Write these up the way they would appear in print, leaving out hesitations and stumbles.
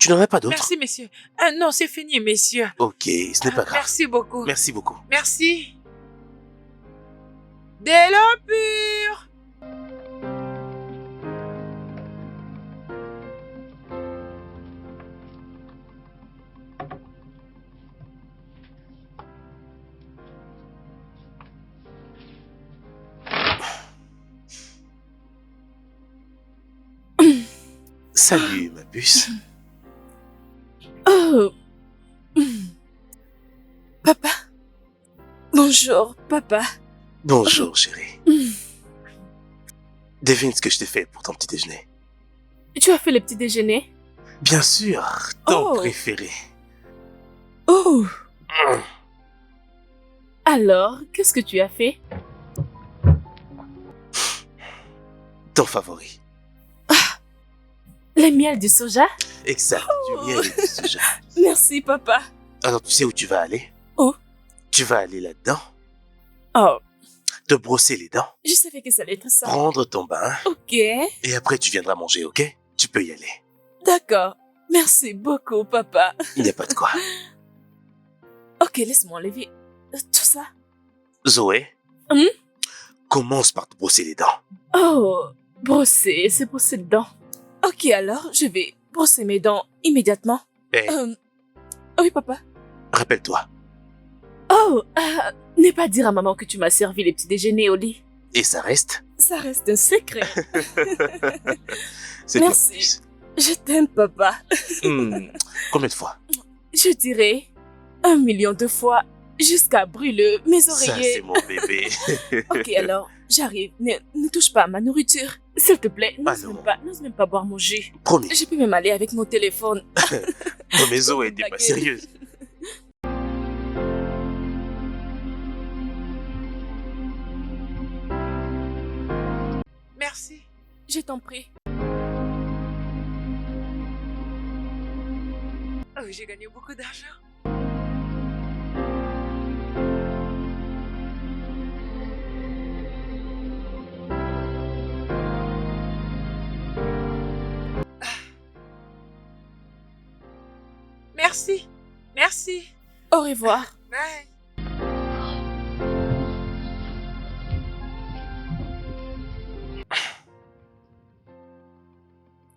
Tu n'en as pas d'autres? Merci, messieurs. Non, c'est fini, messieurs. Ok, ce n'est pas grave. Merci beaucoup. Merci beaucoup. Merci. De l'eau pure. Salut, ma puce. Oh. Papa. Bonjour, papa. Bonjour, chérie. Devine ce que je t'ai fait pour ton petit déjeuner. Tu as fait le petit déjeuner? Bien sûr, ton Oh. préféré. Oh. Alors, qu'est-ce que tu as fait? Ton favori. Les miels du soja? Exact, du miel et du soja. Merci, papa. Alors, tu sais où tu vas aller? Où? Tu vas aller là-dedans, Oh, te brosser les dents, je savais que ça allait être ça. prendre ton bain, Ok, et après tu viendras manger, ok? Tu peux y aller. d'accord. Merci beaucoup, papa. Il n'y a pas de quoi. Ok, laisse-moi enlever tout ça. Zoé, Hum? commence par te brosser les dents. Oh, brosser, c'est brosser les dents. Ok, alors, je vais brosser mes dents immédiatement. Et Oui, papa. rappelle-toi, Oh, n'aie pas dire à maman que tu m'as servi les petits déjeuners au lit. et ça reste. Ça reste un secret. C'est Merci. bien plus. Je t'aime, papa. Combien de fois? Je dirais 1 million de fois jusqu'à brûler mes Ça, c'est oreillers. mon bébé. Ok, alors, j'arrive. Ne touche pas à ma nourriture. S'il te plaît, non. n'ose même pas boire mon jus. Promis. Je peux même aller avec mon téléphone. Non, mais Zoé, t'es Ta pas gueule. sérieuse. Merci. Je t'en prie. Oh, j'ai gagné beaucoup d'argent. Merci. Merci. Au revoir. Bye.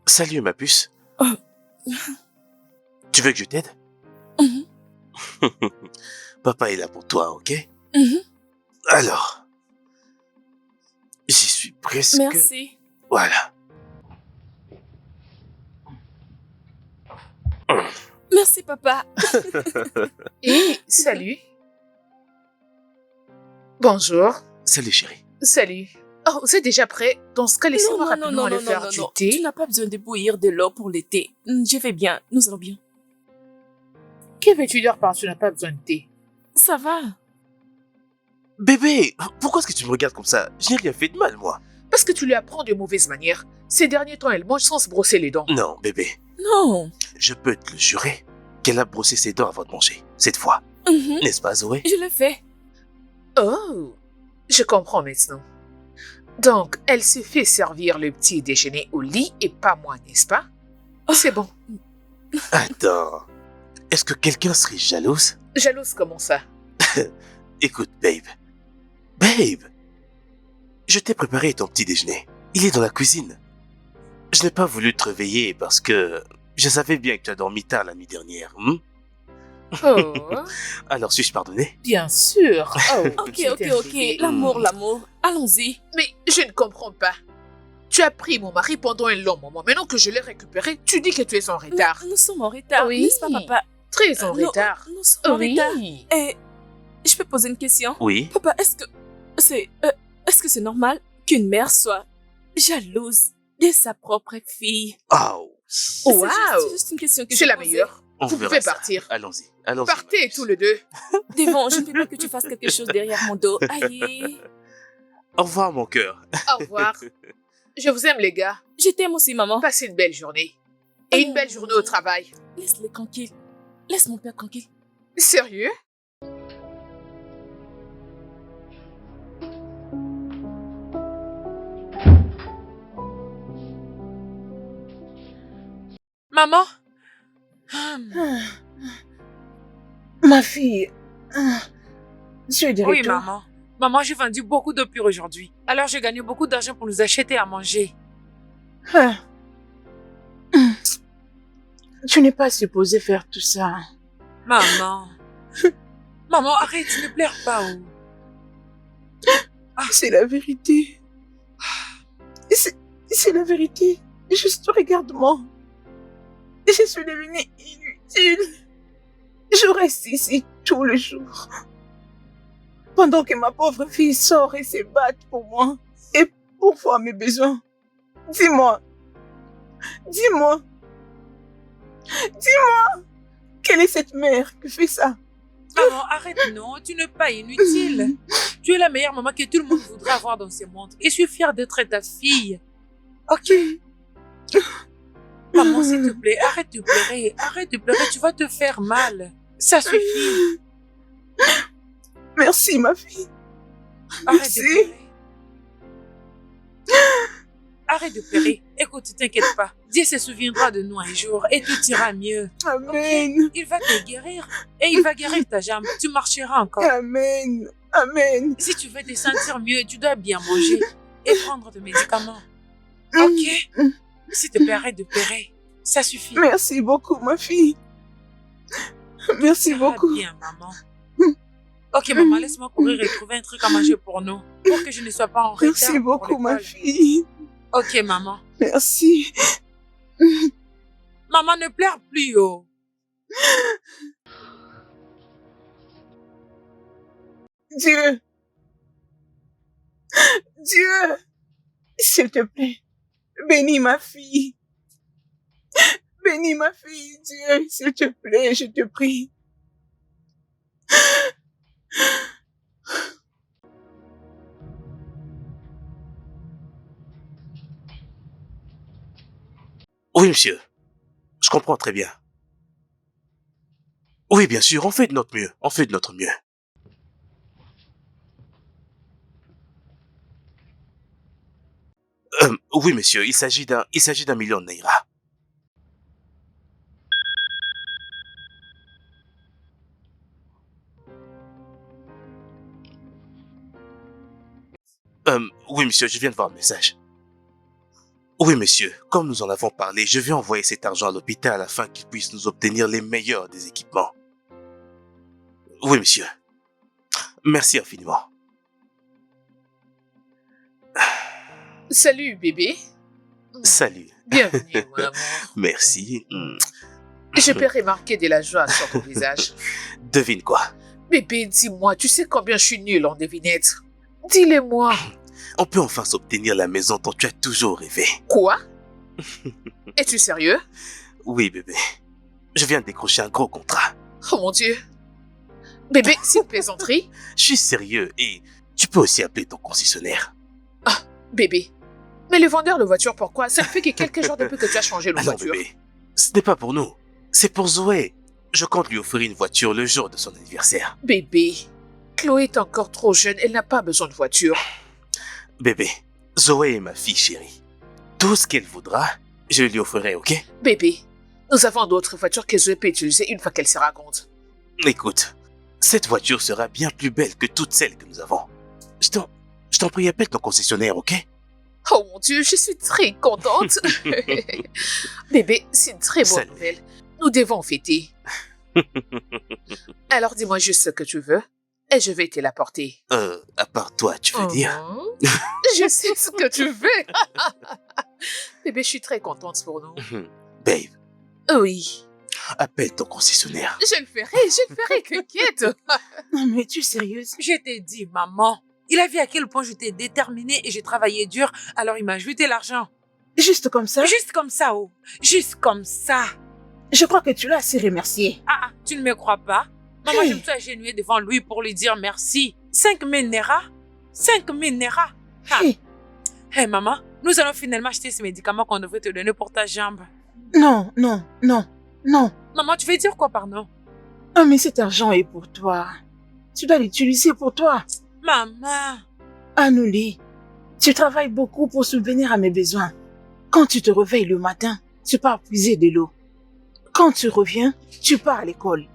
Salut, ma puce. Oh. Tu veux que je t'aide? Mhm. Papa est là pour toi, ok? Mhm. Alors, j'y suis presque. Merci. Voilà. Merci, papa. Et salut. Bonjour. Salut, chérie. Salut. Oh, vous êtes déjà prêt? Dans ce cas, laissez-moi Non, rapidement aller faire du Tu thé. n'as pas besoin de bouillir de l'eau pour le thé. Je vais bien. Nous allons bien. Que veux-tu dire par tu n'as pas besoin de thé? Ça va. Bébé, pourquoi est-ce que tu me regardes comme ça? Je n'ai rien fait de mal, moi. Parce que tu lui apprends de mauvaises manières. Ces derniers temps, elle mange sans se brosser les dents. Non, bébé. Non. Je peux te le jurer qu'elle a brossé ses dents avant de manger. Cette fois. Mhm. N'est-ce pas, Zoé? Je l'ai fait. Oh, je comprends maintenant. Donc, elle se fait servir le petit déjeuner au lit et pas moi, n'est-ce pas? C'est bon. Attends. Est-ce que quelqu'un serait jalouse? Jalouse comment ça? Écoute, babe. Babe! Je t'ai préparé ton petit déjeuner. Il est dans la cuisine. Je n'ai pas voulu te réveiller parce que je savais bien que tu as dormi tard la nuit dernière. Oh, Alors, suis-je pardonné? bien sûr. Oh, Ok, petit ok. bébé. L'amour. Allons-y. Mais je ne comprends pas. Tu as pris mon mari pendant un long moment. Maintenant que je l'ai récupéré, tu dis que tu es en retard. Nous sommes en retard, Oui. n'est-ce pas, papa? Très en Nous- retard. Nous sommes en Oui. retard. Et je peux poser une question? Oui. Papa, est-ce que c'est normal qu'une mère soit jalouse de sa propre fille? Oh, Waouh. C'est juste une question que C'est je la posais. meilleure. on Vous verra pouvez ça. partir. Allons-y. Allons-y. Partez tous les deux. Devant, je ne veux pas que tu fasses quelque chose derrière mon dos. Aïe. Au revoir, mon cœur. Au revoir. Je vous aime, les gars. Je t'aime aussi, maman. Passez une belle journée. Et une belle journée au travail. Laisse-le tranquille. Laisse mon père tranquille. Sérieux? Maman, Ma fille, tu es de Oui, retour. maman. Maman, j'ai vendu beaucoup de pure aujourd'hui. Alors, j'ai gagné beaucoup d'argent pour nous acheter à manger. Ah. Tu n'es pas supposé faire tout ça. Maman. Maman, arrête, ne pleure pas. Oh. C'est la vérité. C'est la vérité. Juste regarde-moi. Je suis devenue inutile. Je reste ici tout le jour. Pendant que ma pauvre fille sort et se bat pour moi et pour voir mes besoins. Dis-moi. Dis-moi. Dis-moi. Quelle est cette mère qui fait ça? Maman, arrête, non, tu n'es pas inutile. Tu es la meilleure maman que tout le monde voudrait avoir dans ce monde. Et je suis fière d'être ta fille. Ok? Maman, s'il te plaît, arrête de pleurer. Arrête de pleurer, tu vas te faire mal. Ça suffit. Merci, ma fille. Arrête Merci. de pleurer. Arrête de pleurer. Écoute, t'inquiète pas. Dieu se souviendra de nous un jour et tout ira mieux. Amen. Il va te guérir et il va guérir ta jambe. Tu marcheras encore. Amen. Amen. Si tu veux te sentir mieux, tu dois bien manger et prendre des médicaments. Ok? S'il te plaît, arrête de pleurer. Ça suffit. Merci beaucoup, ma fille. Merci Ça va beaucoup. bien, maman. Ok, maman, laisse-moi courir et trouver un truc à manger pour nous. Pour que je ne sois pas en retard. Merci pour beaucoup, ma l'école. fille. Ok, maman. Merci. Maman, ne pleure plus, oh. Dieu. Dieu. S'il te plaît. Bénis ma fille. Bénis ma fille, Dieu. S'il te plaît, je te prie. Oui, monsieur. Je comprends très bien. Oui, bien sûr, on fait de notre mieux. On fait de notre mieux. Oui, monsieur, il s'agit d'un million de naira. Oui, monsieur, je viens de voir le message. Oui, monsieur, comme nous en avons parlé, je vais envoyer cet argent à l'hôpital afin qu'il puisse nous obtenir les meilleurs des équipements. Oui, monsieur. Merci infiniment. Salut, bébé. Salut. Bienvenue, mon amour. Merci. Je peux remarquer de la joie sur ton visage. Devine quoi? Bébé, dis-moi, tu sais combien je suis nulle en devinette? Dis-le-moi. On peut enfin s'obtenir la maison dont tu as toujours rêvé. Quoi? Es-tu sérieux? Oui, bébé. Je viens de décrocher un gros contrat. Oh mon Dieu. Bébé, c'est une plaisanterie? Je suis sérieux et tu peux aussi appeler ton concessionnaire. Bébé. Mais le vendeur de voiture, pourquoi? Ça ne fait que quelques jours depuis que tu as changé de Alors, voiture. bébé, ce n'est pas pour nous. C'est pour Zoé. Je compte lui offrir une voiture le jour de son anniversaire. Bébé. Chloé est encore trop jeune, elle n'a pas besoin de voiture. Bébé, Zoé est ma fille chérie. Tout ce qu'elle voudra, je lui offrirai, ok? Bébé, nous avons d'autres voitures que Zoé peut utiliser une fois qu'elle sera grande. Écoute, cette voiture sera bien plus belle que toutes celles que nous avons. Je t'en prie, appelle ton concessionnaire, ok? Oh mon Dieu, je suis très contente. Bébé, c'est une très bonne Salut. nouvelle. Nous devons fêter. Alors dis-moi juste ce que tu veux et je vais te l'apporter. À part toi, tu veux dire? Je sais ce que tu veux. Bébé, je suis très contente pour nous. Babe, Oui, appelle ton concessionnaire. je le ferai, t'inquiète. Non, mais tu es sérieuse? Je t'ai dit, maman. Il a vu à quel point j'étais déterminée et j'ai travaillé dur, alors il m'a ajouté l'argent. Juste comme ça? Juste comme ça, oh. Juste comme ça. Je crois que tu l'as assez remercié. Ah, tu ne me crois pas? Maman, Hey. je me suis agenouillée devant lui pour lui dire merci. 5 000 naira? 5 000 naira? Ah. Hey, Hey, maman, nous allons finalement acheter ces médicaments qu'on devrait te donner pour ta jambe. non, non, non, non. Maman, tu veux dire quoi par non? Ah, mais cet argent est pour toi. Tu dois l'utiliser pour toi. Maman. Anouli, tu travailles beaucoup pour subvenir à mes besoins. Quand tu te réveilles le matin, tu pars puiser de l'eau. Quand tu reviens, tu pars à l'école.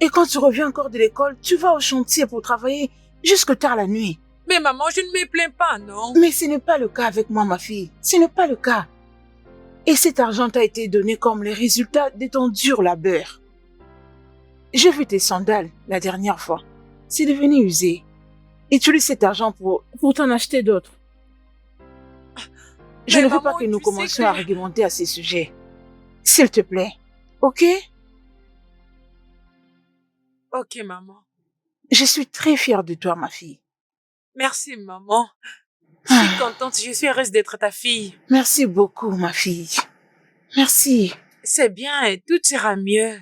Et quand tu reviens encore de l'école, tu vas au chantier pour travailler jusque tard la nuit. Mais maman, je ne me plains pas, non? Mais ce n'est pas le cas avec moi, ma fille. Ce n'est pas le cas. Et cet argent t'a été donné comme le résultat de ton dur labeur. J'ai vu tes sandales la dernière fois. C'est devenu usé. Utilise cet argent pour t'en acheter d'autres. Je Mais ne veux maman, pas que nous tu sais commencions que- à argumenter à ces sujets. S'il te plaît. Ok? Ok, maman. Je suis très fière de toi, ma fille. Merci, maman. Je suis contente, je suis heureuse d'être ta fille. Merci beaucoup, ma fille. Merci. C'est bien, et tout ira mieux.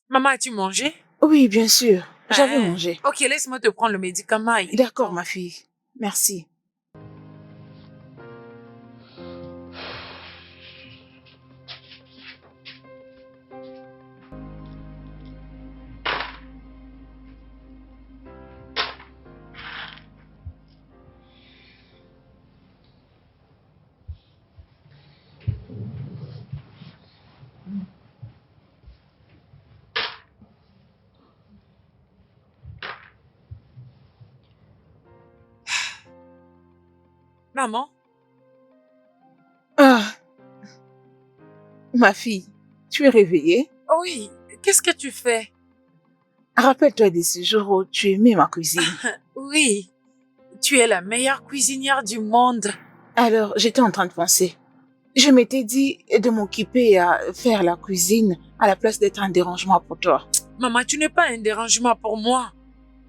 Maman, as-tu mangé? Oui, bien sûr. J'avais Hein? mangé. Ok, laisse-moi te prendre le médicament. Il est D'accord, temps. ma fille. Merci. Maman, Ah. Ma fille, tu es réveillée? oui, qu'est-ce que tu fais? Rappelle-toi de ce jour où tu aimais ma cuisine. Oui, tu es la meilleure cuisinière du monde. Alors, j'étais en train de penser. Je m'étais dit de m'occuper à faire la cuisine à la place d'être un dérangement pour toi. Maman, tu n'es pas un dérangement pour moi.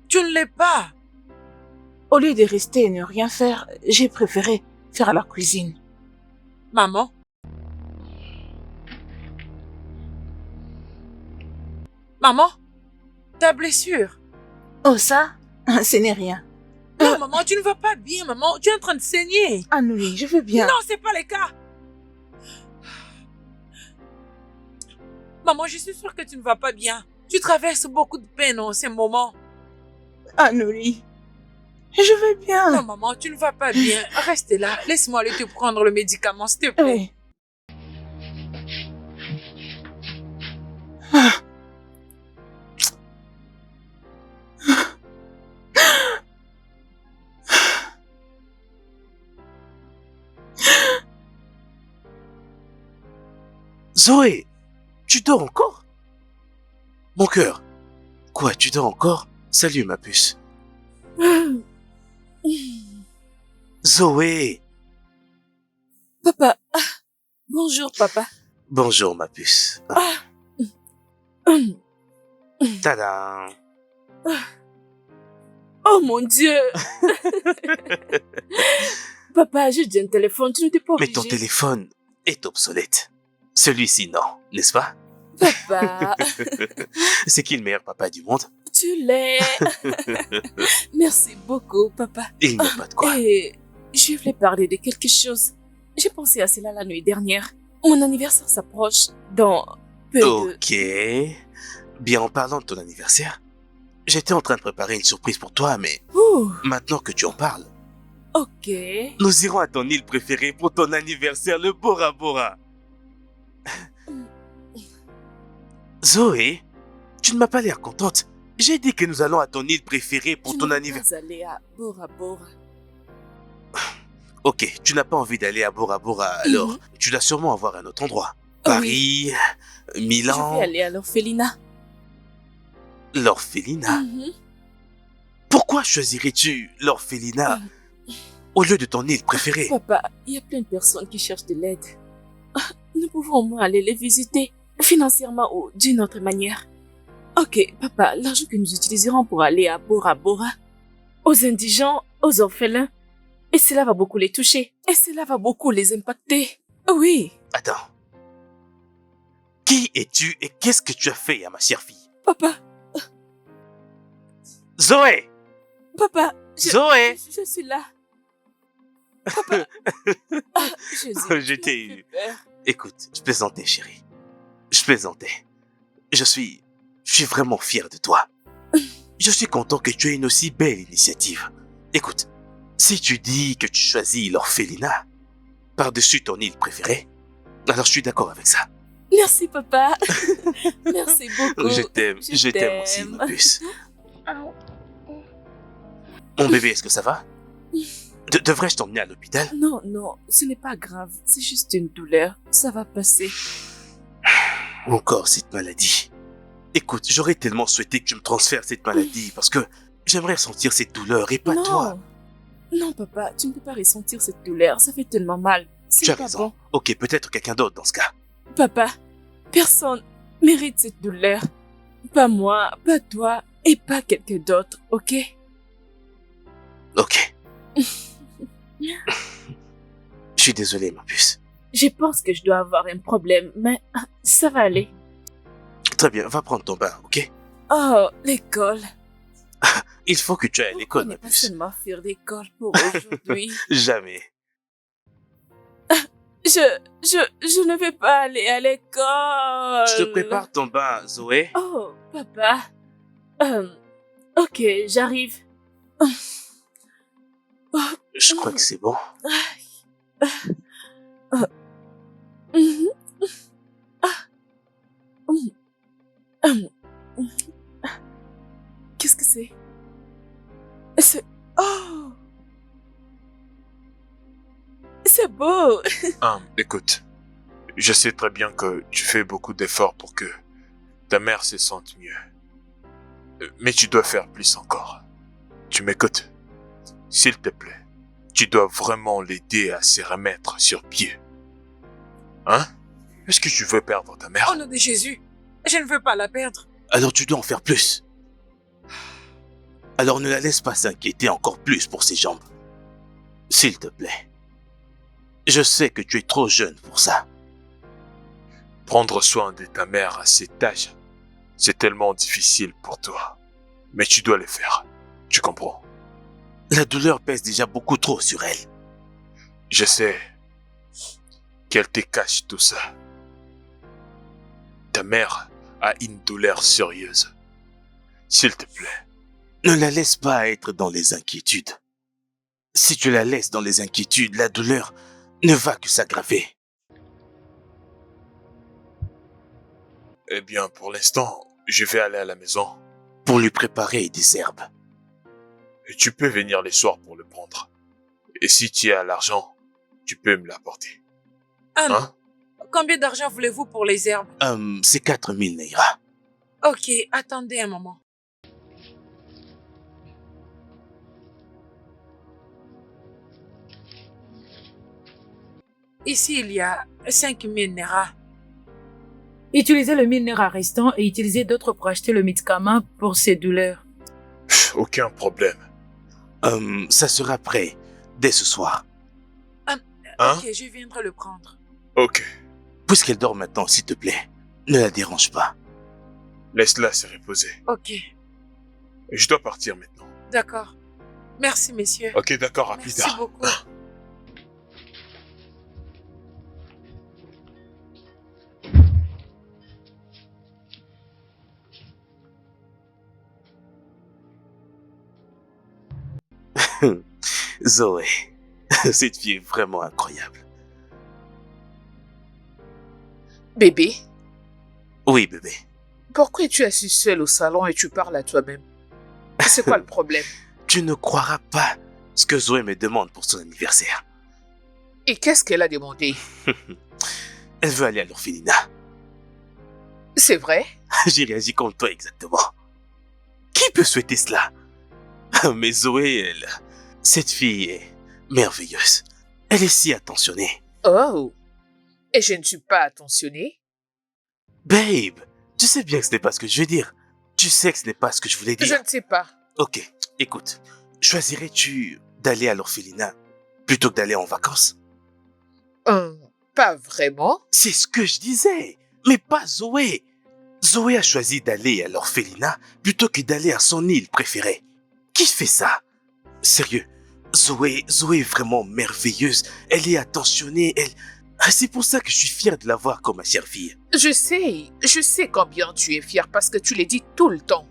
Tu ne l'es pas. Au lieu de rester et ne rien faire, j'ai préféré faire la cuisine. Maman. Maman, ta blessure. Oh ça, ce n'est rien. Non, maman, tu ne vas pas bien, maman. Tu es en train de saigner. Anouli, je veux bien. Non, c'est pas le cas. Maman, je suis sûre que tu ne vas pas bien. Tu traverses beaucoup de peine en ces moments. Anouli, je veux Non, bien. maman, tu ne vas pas bien. Reste là. Laisse-moi aller te prendre le médicament, s'il te plaît. Oui. Ah. Zoé, tu dors encore? Mon cœur. Quoi, tu dors encore? Salut, ma puce. Zoé. Papa. Bonjour, papa. Bonjour, ma puce. Tada. Oh mon Dieu. Papa, j'ai dit un téléphone, tu n'étais pas Mais obligé. ton téléphone est obsolète. Celui-ci, non, n'est-ce pas? Papa, C'est qui le meilleur papa du monde? tu l'es. Merci beaucoup, papa. Il n'y a pas de quoi. Et je voulais parler de quelque chose. J'ai pensé à cela la nuit dernière. Mon anniversaire s'approche dans peu de... Ok. Bien, en parlant de ton anniversaire, j'étais en train de préparer une surprise pour toi, mais Ouh, maintenant que tu en parles, ok. nous irons à ton île préférée pour ton anniversaire, le Bora Bora. Zoé, tu ne m'as pas l'air contente. J'ai dit que nous allons à ton île préférée pour Je ton ne veux anniversaire. pas aller à Bora Bora. Ok, tu n'as pas envie d'aller à Bora Bora, alors tu dois sûrement avoir un autre endroit. Paris, Je Milan, vais aller à l'orphelinat. l'orphelinat. Mhm. Pourquoi choisirais-tu l'orphelinat au lieu de ton île préférée? Papa, il y a plein de personnes qui cherchent de l'aide. Nous pouvons au moins aller les visiter, financièrement ou d'une autre manière. Ok, papa, l'argent que nous utiliserons pour aller à Bora Bora, aux indigents, aux orphelins, et cela va beaucoup les toucher, et cela va beaucoup les impacter. Oui, Attends. Qui es-tu et qu'est-ce que tu as fait à ma chère fille? papa, Zoé! papa, Zoé! je suis là. Papa, ah, Jésus, J'étais- tu me fais peur. Écoute, je plaisantais, chérie. Je plaisantais. Je suis vraiment fier de toi. Je suis content que tu aies une aussi belle initiative. Écoute, si tu dis que tu choisis l'orphelinat par-dessus ton île préférée, alors je suis d'accord avec ça. Merci, papa. Merci beaucoup. Je t'aime aussi, t'aime. ma puce. Mon bébé, est-ce que ça va? Devrais-je t'emmener à l'hôpital? Non, non, ce n'est pas grave. C'est juste une douleur. Ça va passer. Encore cette maladie. Écoute, j'aurais tellement souhaité que tu me transfères cette maladie parce que j'aimerais sentir cette douleur et pas non. toi. Non, papa, tu ne peux pas ressentir cette douleur. Ça fait tellement mal. Tu C'est as pas raison. bon. Ok, peut-être quelqu'un d'autre dans ce cas. Papa, personne mérite cette douleur. Pas moi, pas toi et pas quelqu'un d'autre, ok? Ok. Je suis désolé, ma puce. Je pense que je dois avoir un problème, mais ça va aller. Très bien, va prendre ton bain, ok? Oh, l'école. Il faut que tu ailles à l'école, On ma n'est pas puce. seulement faire d'école pour aujourd'hui. Jamais. Je ne vais pas aller à l'école. Je te prépare ton bain, Zoé. Oh, papa. Ok, j'arrive. Je crois que c'est bon. Qu'est-ce que c'est? C'est... Oh! C'est beau! Écoute, je sais très bien que tu fais beaucoup d'efforts pour que ta mère se sente mieux. Mais tu dois faire plus encore. Tu m'écoutes? S'il te plaît, tu dois vraiment l'aider à se remettre sur pied. Hein? Est-ce que tu veux perdre ta mère? Au nom de Jésus, je ne veux pas la perdre. Alors tu dois en faire plus. Alors ne la laisse pas s'inquiéter encore plus pour ses jambes. S'il te plaît. Je sais que tu es trop jeune pour ça. Prendre soin de ta mère à cet âge, c'est tellement difficile pour toi. Mais tu dois le faire. Tu comprends? La douleur pèse déjà beaucoup trop sur elle. Je sais qu'elle te cache tout ça. Ta mère a une douleur sérieuse. S'il te plaît. Ne la laisse pas être dans les inquiétudes. Si tu la laisses dans les inquiétudes, la douleur ne va que s'aggraver. Eh bien, pour l'instant, je vais aller à la maison. Pour lui préparer des herbes. Et tu peux venir les soirs pour le prendre. Et si tu as l'argent, tu peux me l'apporter. Hein? Combien d'argent voulez-vous pour les herbes? C'est 4000 Naira. Ok, attendez un moment. Ici, il y a 5000 Naira. Utilisez le 1000 Naira restant et utilisez d'autres pour acheter le médicament pour ces douleurs. Aucun problème. Ça sera prêt dès ce soir. Hein? Ok, je viendrai le prendre. Ok. Puisqu'elle dort maintenant, s'il te plaît, ne la dérange pas. Laisse-la se reposer. Ok, Je dois partir maintenant. d'accord. Merci, messieurs. Ok, d'accord, à plus Merci tard. beaucoup. Zoé, cette fille est vraiment incroyable. Bébé, Oui, bébé. pourquoi tu es assis seul au salon et tu parles à toi-même? C'est quoi le problème? Tu ne croiras pas ce que Zoé me demande pour son anniversaire. Et qu'est-ce qu'elle a demandé? Elle veut aller à l'orphelinat. C'est vrai? J'ai réagi comme toi exactement. Qui peut souhaiter cela? Mais Zoé, elle... Cette fille est merveilleuse. Elle est si attentionnée. Oh! Et je ne suis pas attentionnée? Babe, tu sais bien que ce n'est pas ce que je veux dire. Tu sais que ce n'est pas ce que je voulais Je dire. ne sais pas. Ok, écoute. Choisirais-tu d'aller à l'orphelinat plutôt que d'aller en vacances? Pas vraiment. C'est ce que je disais, mais pas Zoé. Zoé a choisi d'aller à l'orphelinat plutôt que d'aller à son île préférée. Qui fait ça? Sérieux, Zoé est vraiment merveilleuse. Elle est attentionnée, c'est pour ça que je suis fier de la voir comme ma chère fille. Je sais combien tu es fière parce que tu le dis tout le temps.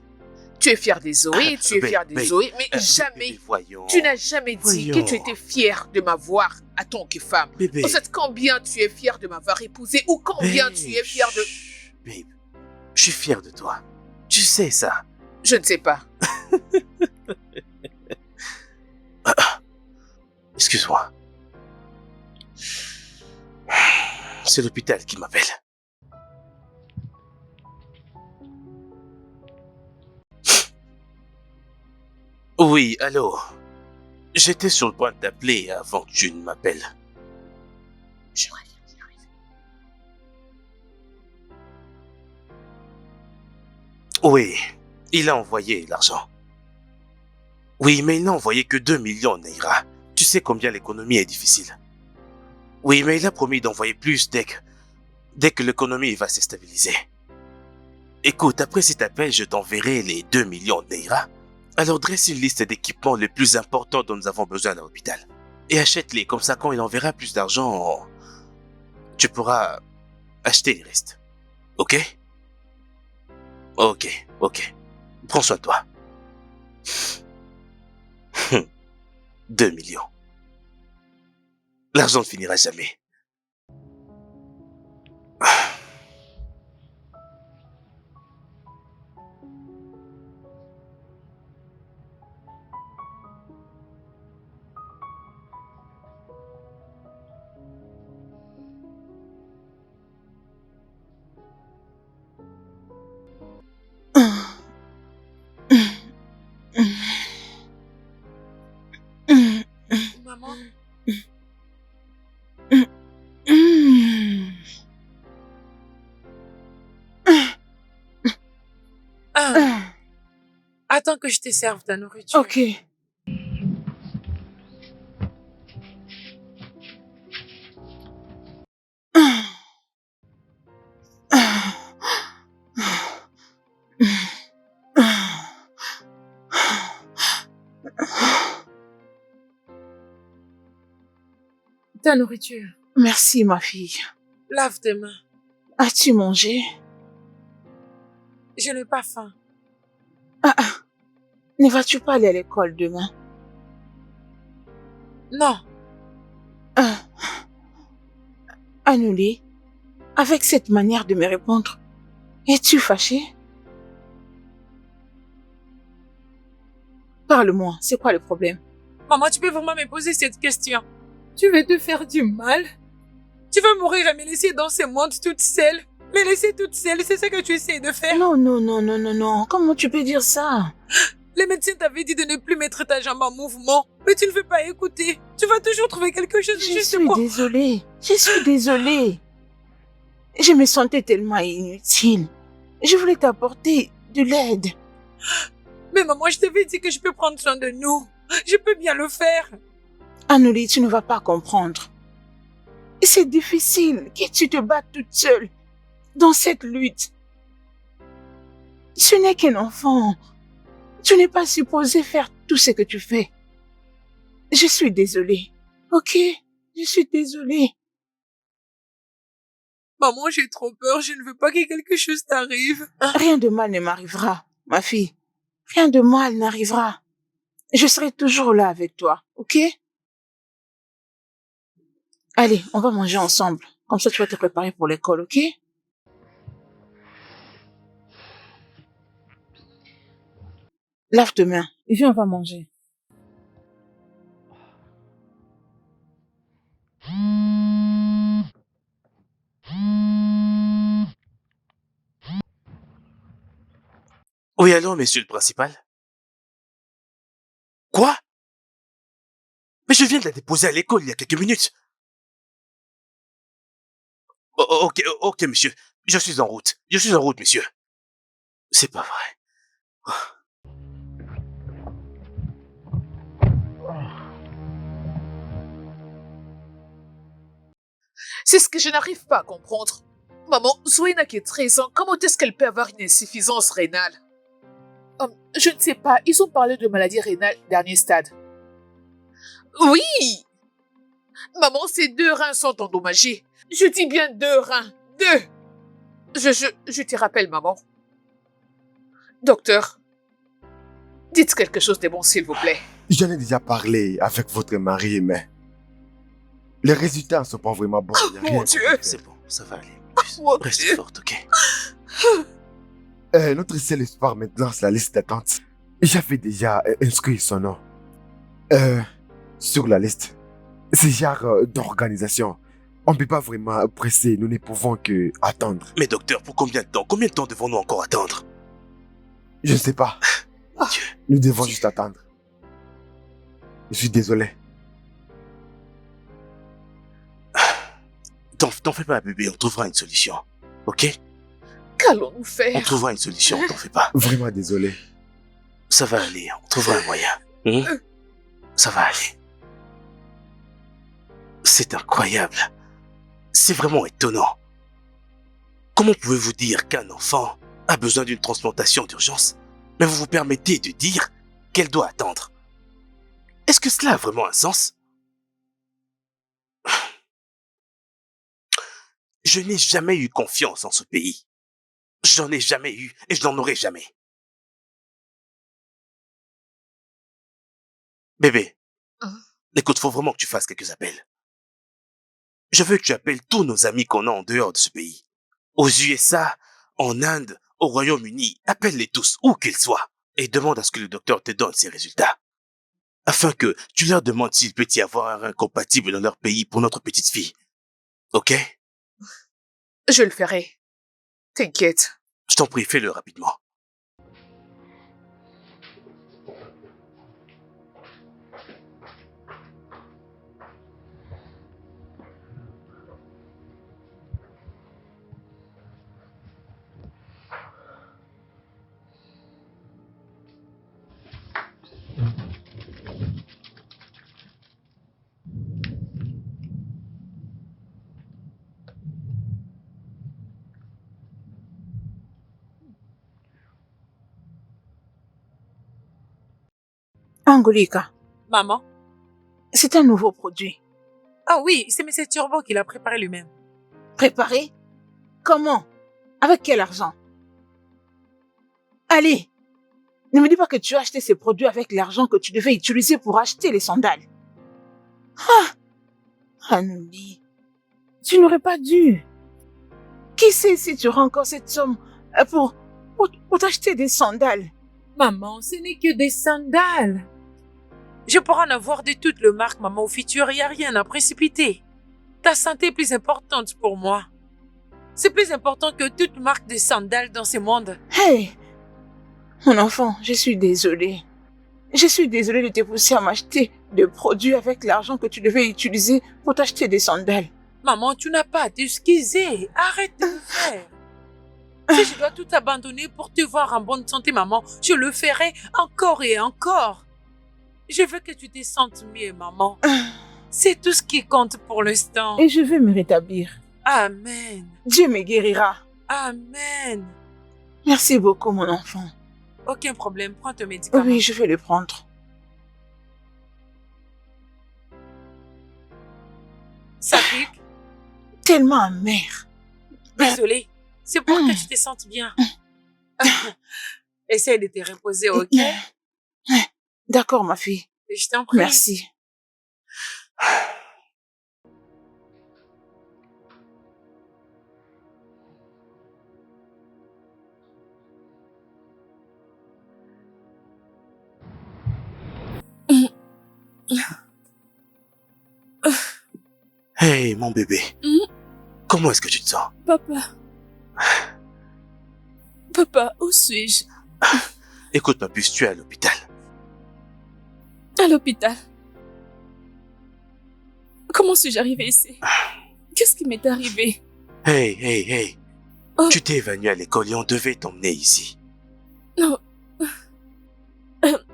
Tu es fier des Zoé, tu es Babe, fier des babe, Zoé, mais jamais, bébé, voyons. tu n'as jamais dit que Voyons. tu étais fier de m'avoir en tant que femme. Bébé. En fait, combien tu es fier de m'avoir épousé ou combien Babe, tu es fier de... chut, babe, je suis fier de toi. Tu sais ça. Je ne sais pas. Excuse-moi. C'est l'hôpital qui m'appelle. Oui, allô. J'étais sur le point d'appeler avant que tu ne m'appelles. Je reviens, j'arrive. Oui, il a envoyé l'argent. Oui, mais il n'a envoyé que 2 millions, Neira. Tu sais combien l'économie est difficile. Oui, mais il a promis d'envoyer plus dès que l'économie va se stabiliser. Écoute, après cet appel, je t'enverrai les 2 millions, Neira. Alors dresse une liste d'équipements les plus importants dont nous avons besoin à l'hôpital. Et achète-les, comme ça quand il enverra plus d'argent, tu pourras acheter les restes. Ok? Ok. Prends soin de toi. 2 millions. L'argent ne finira jamais. Maman, attends que je te serve ta nourriture. Ok. Ta nourriture. Merci, ma fille. Lave tes mains. As-tu mangé? Je n'ai pas faim. Ne vas-tu pas aller à l'école demain? Non, Annulé, avec cette manière de me répondre, es-tu fâché? Parle-moi, c'est quoi le problème? maman, tu peux vraiment me poser cette question. Tu veux te faire du mal? Tu veux mourir et me laisser dans ce monde toute seule? Me laisser toute seule, c'est ça que tu essaies de faire? Non, comment tu peux dire ça? Les médecins t'avaient dit de ne plus mettre ta jambe en mouvement, mais tu ne veux pas écouter. Tu vas toujours trouver quelque chose Je juste suis pour... désolée, Je me sentais tellement inutile. Je voulais t'apporter de l'aide. Mais maman, je t'avais dit que je peux prendre soin de nous. Je peux bien le faire. Anneli, tu ne vas pas comprendre. C'est difficile que tu te battes toute seule dans cette lutte. Ce n'est qu'un enfant. Tu n'es pas supposé faire tout ce que tu fais. Je suis désolée. Ok? Je suis désolée. Maman, j'ai trop peur. Je ne veux pas que quelque chose t'arrive. Rien de mal ne m'arrivera, ma fille. Rien de mal n'arrivera. Je serai toujours là avec toi, ok? Allez, on va manger ensemble. Comme ça, tu vas te préparer pour l'école, ok? Lave tes mains. Et viens, on va manger. Oui, allô, monsieur le principal? Quoi? Mais je viens de la déposer à l'école il y a quelques minutes. Ok, monsieur. Je suis en route, monsieur. C'est pas vrai. C'est ce que je n'arrive pas à comprendre. Maman, Zoé n'a que 13 ans. Comment est-ce qu'elle peut avoir une insuffisance rénale? Je ne sais pas. Ils ont parlé de maladie rénale dernier stade. Oui! Maman, ses 2 reins sont endommagés. Je dis bien 2 reins. 2! Je te rappelle, maman. Docteur, Dites quelque chose de bon, s'il vous plaît. J'en ai déjà parlé avec votre mari, mais les résultats ne sont pas vraiment bons. Il y a rien Mon qu'on Dieu. peut faire. C'est bon, ça va aller. Mon Reste Dieu. forte, ok? Notre seul espoir maintenant, c'est la liste d'attente. J'avais déjà inscrit son nom sur la liste. C'est genre d'organisation. On ne peut pas vraiment presser, nous ne pouvons que attendre. Mais docteur, pour combien de temps? Combien de temps devons-nous encore attendre? Je ne sais pas. Dieu. Nous devons juste attendre. Je suis désolé. T'en fais pas, bébé, on trouvera une solution. Ok? Qu'allons-nous On faire? trouvera une solution, t'en fais pas. Vraiment désolé. Ça va aller, on trouvera un moyen. Ça va aller. C'est incroyable. C'est vraiment étonnant. Comment pouvez-vous dire qu'un enfant a besoin d'une transplantation d'urgence, mais vous vous permettez de dire qu'elle doit attendre? Est-ce que cela a vraiment un sens? Je n'ai jamais eu confiance en ce pays. J'en ai jamais eu et je n'en aurai jamais. Bébé, écoute, faut vraiment que tu fasses quelques appels. Je veux que tu appelles tous nos amis qu'on a en dehors de ce pays. Aux USA, en Inde, au Royaume-Uni, appelle-les tous, où qu'ils soient, et demande à ce que le docteur te donne ses résultats. Afin que tu leur demandes s'il peut y avoir un rein compatible dans leur pays pour notre petite fille. Ok? Je le ferai. T'inquiète. Je t'en prie, fais-le rapidement. Angolika, Maman? c'est un nouveau produit. Ah oui, c'est M. Turbo qui l'a préparé lui-même. Préparé? Comment? Avec quel argent? Allez, ne me dis pas que tu as acheté ces produits avec l'argent que tu devais utiliser pour acheter les sandales. Anouli, tu n'aurais pas dû. Qui sait si tu auras encore cette somme pour t'acheter des sandales? Maman, ce n'est que des sandales. Je pourrais en avoir de toutes les marques, maman. Au futur, il n'y a rien à précipiter. Ta santé est plus importante pour moi. C'est plus important que toute marque de sandales dans ce monde. Hey, mon enfant, je suis désolée. Je suis désolée de te pousser à m'acheter des produits avec l'argent que tu devais utiliser pour t'acheter des sandales. Maman, tu n'as pas à t'excuser. Arrête de le faire. Si je dois tout abandonner pour te voir en bonne santé, maman, je le ferai encore et encore. Je veux que tu te sentes mieux, maman. C'est tout ce qui compte pour l'instant. Et je vais me rétablir. Amen. Dieu me guérira. Amen. Merci beaucoup, mon enfant. Aucun problème, prends tes médicaments. Oui, je vais les prendre. Ça pique? Tellement amer. Désolée. C'est pour que tu te sentes bien. Essaye de te reposer, ok? D'accord, ma fille. Je t'en prie. Merci. Hey, mon bébé. Comment est-ce que tu te sens? Papa. Papa, où suis-je? Écoute, ma puce, tu es à l'hôpital. À l'hôpital. Comment suis-je arrivée ici? Qu'est-ce qui m'est arrivé? Hey. Oh. Tu t'es évanoui à l'école et on devait t'emmener ici. Non.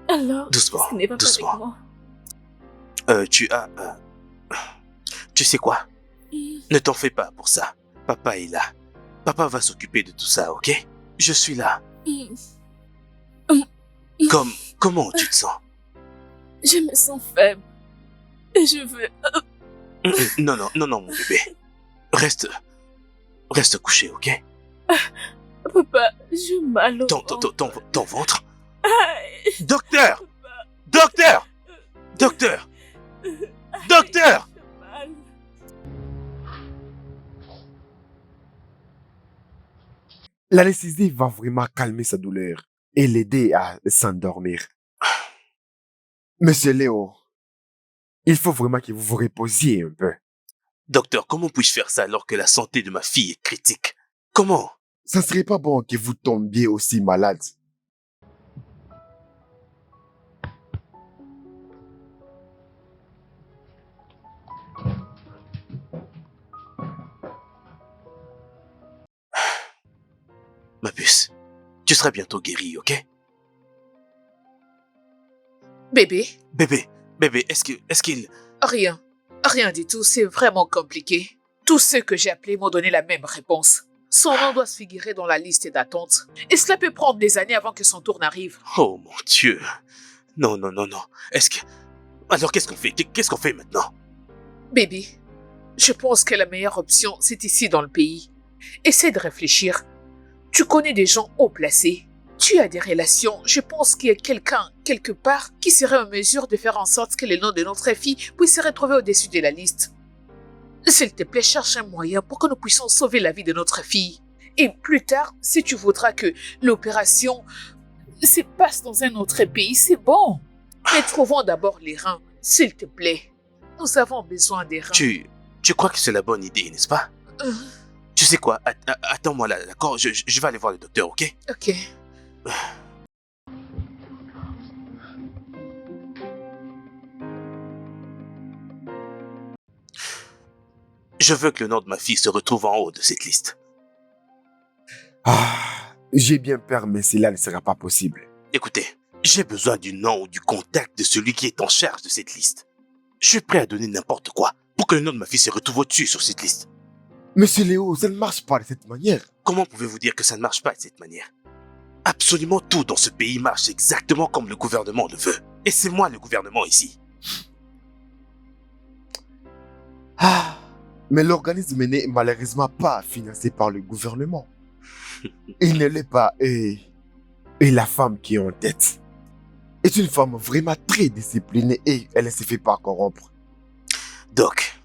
Alors, Doucement, qu'est-ce qui n'est pas doucement. avec moi? Tu sais quoi? Ne t'en fais pas pour ça. Papa est là. Papa va s'occuper de tout ça, ok? Je suis là. Comment tu te sens? Je me sens faible. Et je veux... Non, mon bébé. Reste couché, ok? Papa, j'ai mal au Ton ventre. ventre? Docteur! Docteur! Docteur! Docteur! L'anesthésie va vraiment calmer sa douleur et l'aider à s'endormir. Monsieur Léo, il faut vraiment que vous vous reposiez un peu. Docteur, comment puis-je faire ça alors que la santé de ma fille est critique? Comment? Ça serait pas bon que vous tombiez aussi malade. Ma puce, tu seras bientôt guérie, ok? Bébé, Bébé, est-ce qu'il... rien. Rien du tout, c'est vraiment compliqué. Tous ceux que j'ai appelés m'ont donné la même réponse. Son nom doit se figurer dans la liste d'attente. Et cela peut prendre des années avant que son tour n'arrive. Oh mon Dieu. Non. Est-ce que... Alors qu'est-ce qu'on fait? Qu'est-ce qu'on fait maintenant? Bébé, je pense que la meilleure option, c'est ici dans le pays. Essaie de réfléchir. Tu connais des gens haut placés. Tu as des relations. Je pense qu'il y a quelqu'un, quelque part, qui serait en mesure de faire en sorte que le nom de notre fille puisse se retrouver au-dessus de la liste. S'il te plaît, cherche un moyen pour que nous puissions sauver la vie de notre fille. Et plus tard, si tu voudras que l'opération se passe dans un autre pays, c'est bon. Mais trouvons d'abord les reins, s'il te plaît. Nous avons besoin des reins. Tu crois que c'est la bonne idée, n'est-ce pas? Tu sais quoi? Attends-moi là, d'accord? Je vais aller voir le docteur, ok? Ok. Je veux que le nom de ma fille se retrouve en haut de cette liste. J'ai bien peur, mais cela ne sera pas possible. Écoutez, j'ai besoin du nom ou du contact de celui qui est en charge de cette liste. Je suis prêt à donner n'importe quoi pour que le nom de ma fille se retrouve au-dessus sur cette liste. Monsieur Léo, ça ne marche pas de cette manière. Comment pouvez-vous dire que ça ne marche pas de cette manière? Absolument tout dans ce pays marche exactement comme le gouvernement le veut. Et c'est moi le gouvernement ici. Mais l'organisme n'est malheureusement pas financé par le gouvernement. Il ne l'est pas et la femme qui est en tête est une femme vraiment très disciplinée et elle ne se fait pas corrompre. Doc,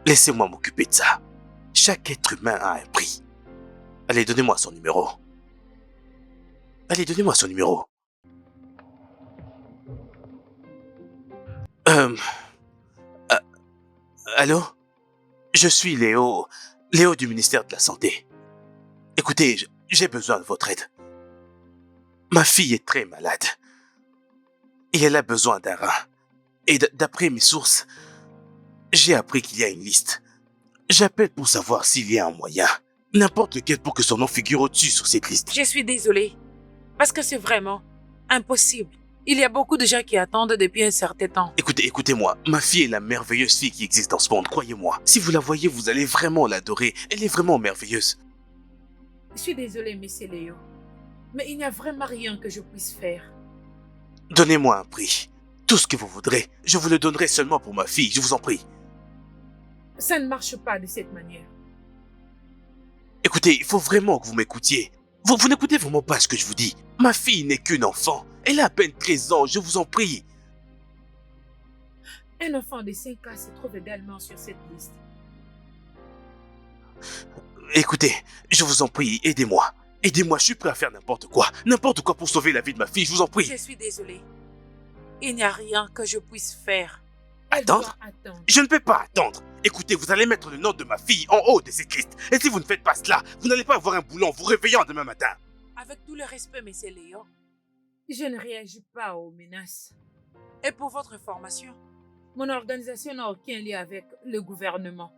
laissez-moi m'occuper de ça. Chaque être humain a un prix. Allez, donnez-moi son numéro. Allez, donnez-moi son numéro. Allô? Je suis Léo du ministère de la Santé. Écoutez, j'ai besoin de votre aide. Ma fille est très malade. Et elle a besoin d'un rein. Et d'après mes sources, j'ai appris qu'il y a une liste. J'appelle pour savoir s'il y a un moyen, n'importe lequel, pour que son nom figure au-dessus sur cette liste. Je suis désolée, parce que c'est vraiment impossible. Il y a beaucoup de gens qui attendent depuis un certain temps. Écoutez-moi, ma fille est la merveilleuse fille qui existe dans ce monde, croyez-moi. Si vous la voyez, vous allez vraiment l'adorer. Elle est vraiment merveilleuse. Je suis désolée, monsieur Léo, mais il n'y a vraiment rien que je puisse faire. Donnez-moi un prix. Tout ce que vous voudrez. Je vous le donnerai seulement pour ma fille, je vous en prie. Ça ne marche pas de cette manière. Écoutez, il faut vraiment que vous m'écoutiez. Vous n'écoutez vraiment pas ce que je vous dis. Ma fille n'est qu'une enfant. Elle a à peine 13 ans, je vous en prie. Un enfant de 5 ans se trouve également sur cette liste. Écoutez, je vous en prie, aidez-moi. Aidez-moi, je suis prêt à faire n'importe quoi. N'importe quoi pour sauver la vie de ma fille, je vous en prie. Je suis désolée. Il n'y a rien que je puisse faire. Attendre? Attendre. Je ne peux pas attendre. Écoutez, vous allez mettre le nom de ma fille en haut de cette liste. Et si vous ne faites pas cela, vous n'allez pas avoir un boulot en vous réveillant demain matin. Avec tout le respect, monsieur Léo, je ne réagis pas aux menaces. Et pour votre information, mon organisation n'a aucun lien avec le gouvernement.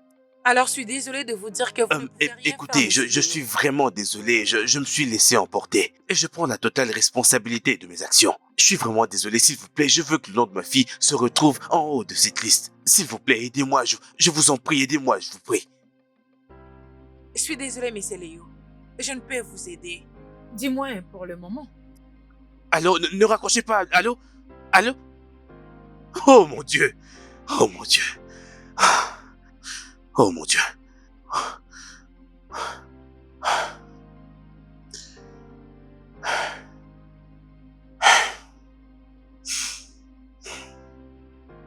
Alors, je suis désolée de vous dire que vous ne pouvez rien Écoutez, faire, monsieur je Léo. suis vraiment désolé. Je me suis laissé emporter. Et je prends la totale responsabilité de mes actions. Je suis vraiment désolé, s'il vous plaît. Je veux que le nom de ma fille se retrouve en haut de cette liste. S'il vous plaît, aidez-moi. Je vous en prie, aidez-moi, je vous prie. Je suis désolée, monsieur Léo. Je ne peux vous aider. Dis-moi pour le moment. Allô, ne raccrochez pas. Allô? Allô? Oh mon Dieu. Oh mon Dieu. Oh mon Dieu.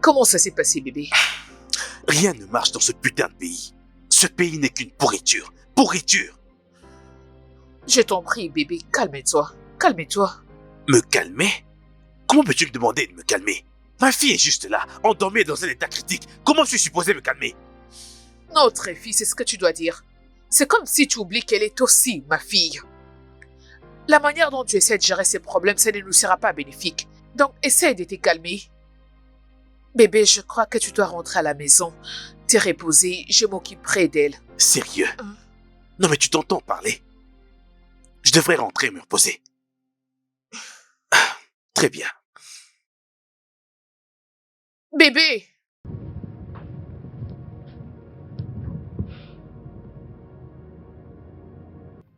Comment ça s'est passé, bébé? Rien ne marche dans ce putain de pays. Ce pays n'est qu'une pourriture. Pourriture. Je t'en prie, bébé, calme-toi. Calme-toi. Me calmer? Comment peux-tu me demander de me calmer? Ma fille est juste là, endormie dans un état critique. Comment je suis supposé me calmer? Notre fille, c'est ce que tu dois dire. C'est comme si tu oublies qu'elle est aussi ma fille. La manière dont tu essaies de gérer ces problèmes, ça ne nous sera pas bénéfique. Donc, essaie de te calmer. Bébé, je crois que tu dois rentrer à la maison. Te reposer, je m'occuperai d'elle. Sérieux? Non mais tu t'entends parler. Je devrais rentrer me reposer. Très bien. Bébé!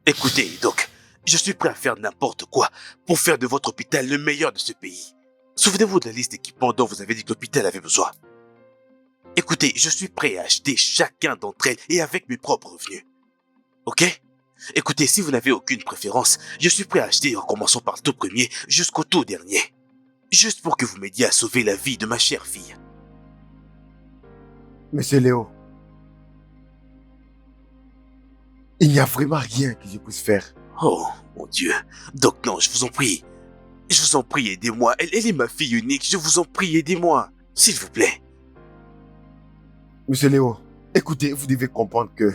Écoutez, Doc, je suis prêt à faire n'importe quoi pour faire de votre hôpital le meilleur de ce pays. Souvenez-vous de la liste d'équipements dont vous avez dit que l'hôpital avait besoin. Écoutez, je suis prêt à acheter chacun d'entre elles et avec mes propres revenus. Ok? Écoutez, si vous n'avez aucune préférence, je suis prêt à acheter en commençant par le tout premier jusqu'au tout dernier. Juste pour que vous m'aidiez à sauver la vie de ma chère fille. Monsieur Léo, il n'y a vraiment rien que je puisse faire. Oh, mon Dieu. Doc, non, je vous en prie. Je vous en prie, aidez-moi. Elle est ma fille unique. Je vous en prie, aidez-moi. S'il vous plaît. Monsieur Léo, écoutez, vous devez comprendre que